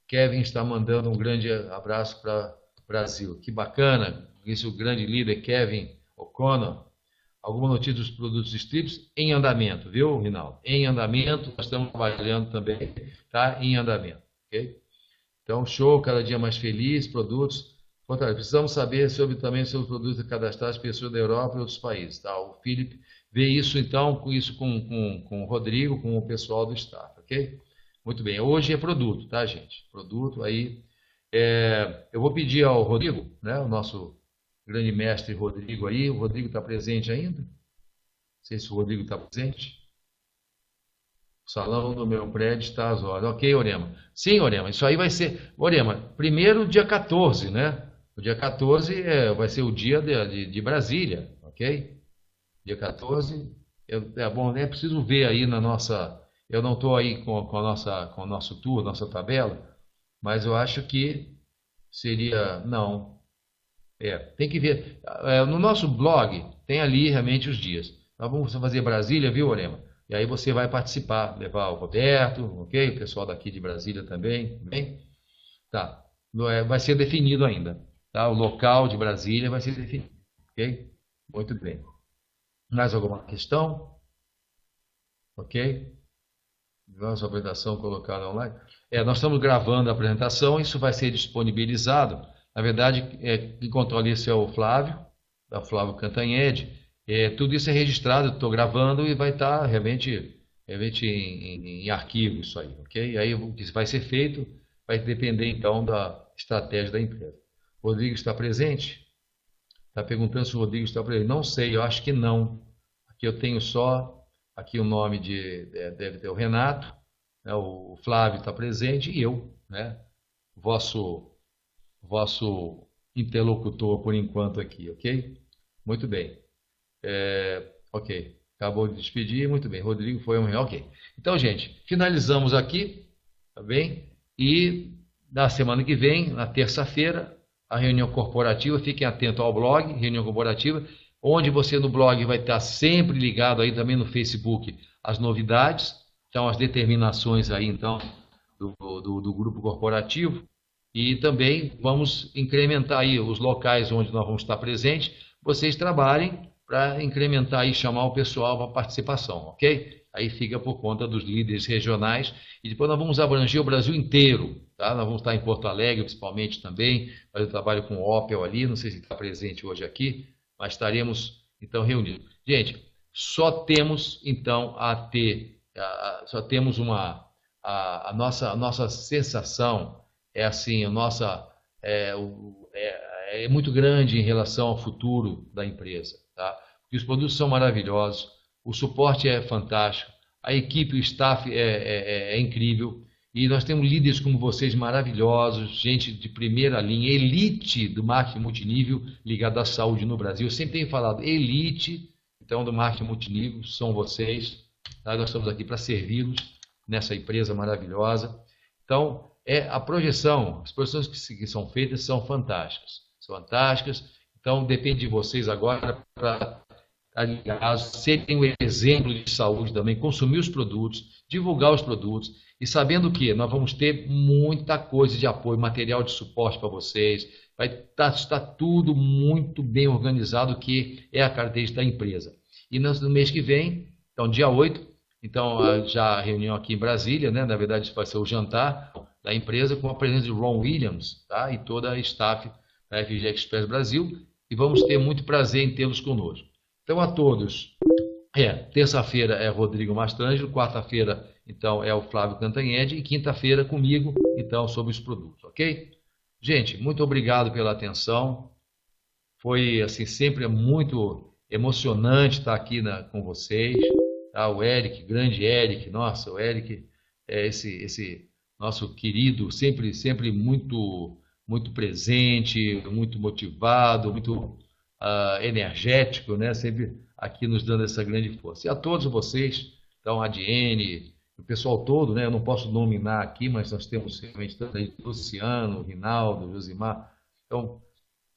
Kevin está mandando um grande abraço para o Brasil. Que bacana, isso o grande líder Kevin O'Connor. Alguma notícia dos produtos strips em andamento, viu, Rinaldo? Em andamento, nós estamos trabalhando também, tá? Em andamento, ok? Então, show, cada dia mais feliz, produtos. Precisamos saber também sobre os produtos cadastrados pessoas da Europa e outros países, tá? O Felipe vê isso, então, com o Rodrigo, com o pessoal do staff, ok? Muito bem. Hoje é produto, tá, gente? Produto aí. Eu vou pedir ao Rodrigo, né, o nosso grande mestre Rodrigo aí. O Rodrigo está presente ainda? Não sei se o Rodrigo está presente. O salão do meu prédio está às horas. Ok, Orema. Sim, Orema, isso aí vai ser. Orema, primeiro dia 14, né? O dia 14 vai ser o dia de Brasília, ok? Dia 14. Bom, é preciso ver aí na nossa. Eu não estou aí com o nosso tour, nossa tabela, mas eu acho que seria. Não. Tem que ver. No nosso blog tem ali realmente os dias. Nós vamos fazer Brasília, viu, Orema? E aí você vai participar, levar o Roberto, ok? O pessoal daqui de Brasília também, bem? Tá. Vai ser definido ainda, tá? O local de Brasília vai ser definido, ok? Muito bem. Mais alguma questão? Ok? Nossa apresentação colocada online. Nós estamos gravando a apresentação, isso vai ser disponibilizado. Na verdade, quem controla isso é o Flávio, da Flávio Cantanhede. Tudo isso é registrado, estou gravando e vai estar realmente em arquivo isso aí, ok? Aí o que vai ser feito vai depender então da estratégia da empresa. Rodrigo está presente? Está perguntando se o Rodrigo está presente. Não sei, eu acho que não. Aqui eu tenho só aqui o nome deve ter o Renato, né? O Flávio está presente e eu, né? Vosso interlocutor por enquanto aqui, ok? Muito bem. Ok, acabou de despedir, muito bem. Rodrigo foi um. Ok. Então, gente, finalizamos aqui, tá bem? E na semana que vem, na terça-feira, a reunião corporativa. Fiquem atentos ao blog, reunião corporativa, onde você no blog vai estar sempre ligado aí também no Facebook as novidades, então as determinações aí então do grupo corporativo. E também vamos incrementar aí os locais onde nós vamos estar presentes. Vocês trabalhem para incrementar e chamar o pessoal para participação, ok? Aí fica por conta dos líderes regionais e depois nós vamos abranger o Brasil inteiro, tá? Nós vamos estar em Porto Alegre, principalmente também, mas eu trabalho com o Opel ali, não sei se está presente hoje aqui, mas estaremos então reunidos. Gente, só temos então só temos a nossa sensação é assim, é muito grande em relação ao futuro da empresa, tá? Porque os produtos são maravilhosos, o suporte é fantástico, a equipe, o staff é incrível e nós temos líderes como vocês maravilhosos, gente de primeira linha, elite do marketing multinível ligado à saúde no Brasil. Eu sempre tenho falado, elite, então, do marketing multinível, são vocês, tá? Nós estamos aqui para servi-los nessa empresa maravilhosa. Então, a projeção, as projeções que são feitas são fantásticas. São fantásticas. Então, depende de vocês agora para, aliás, serem um exemplo de saúde também, consumir os produtos, divulgar os produtos e sabendo que nós vamos ter muita coisa de apoio, material de suporte para vocês, vai estar tudo muito bem organizado, que é a característica da empresa. E no mês que vem, então dia 8, então já a reunião aqui em Brasília, né? Na verdade vai ser o jantar da empresa com a presença de Ron Williams, tá? E toda a staff da FG Express Brasil, e vamos ter muito prazer em tê-los conosco. Então a todos, terça-feira é Rodrigo Mastrangelo, quarta-feira então é o Flávio Cantanhede e quinta-feira comigo, então sobre os produtos, ok? Gente, muito obrigado pela atenção, foi assim sempre muito emocionante estar aqui com vocês, tá? O Eric, grande Eric, nossa, o Eric é esse nosso querido, sempre muito presente, muito motivado, muito energético, né? Sempre aqui nos dando essa grande força. E a todos vocês, então, a Diene, o pessoal todo, né? Eu não posso nominar aqui, mas nós temos realmente também Luciano, Rinaldo, Josimar. Então,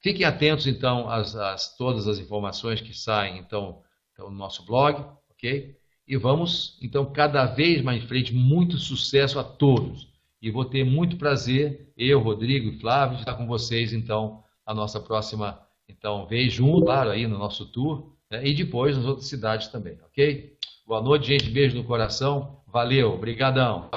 fiquem atentos, então, a todas as informações que saem, então, no nosso blog, ok? E vamos, então, cada vez mais em frente, muito sucesso a todos. E vou ter muito prazer, eu, Rodrigo e Flávio, de estar com vocês, então, a nossa próxima, então, vez junto, claro, aí no nosso tour, né? E depois nas outras cidades também, ok? Boa noite, gente, beijo no coração, valeu, brigadão.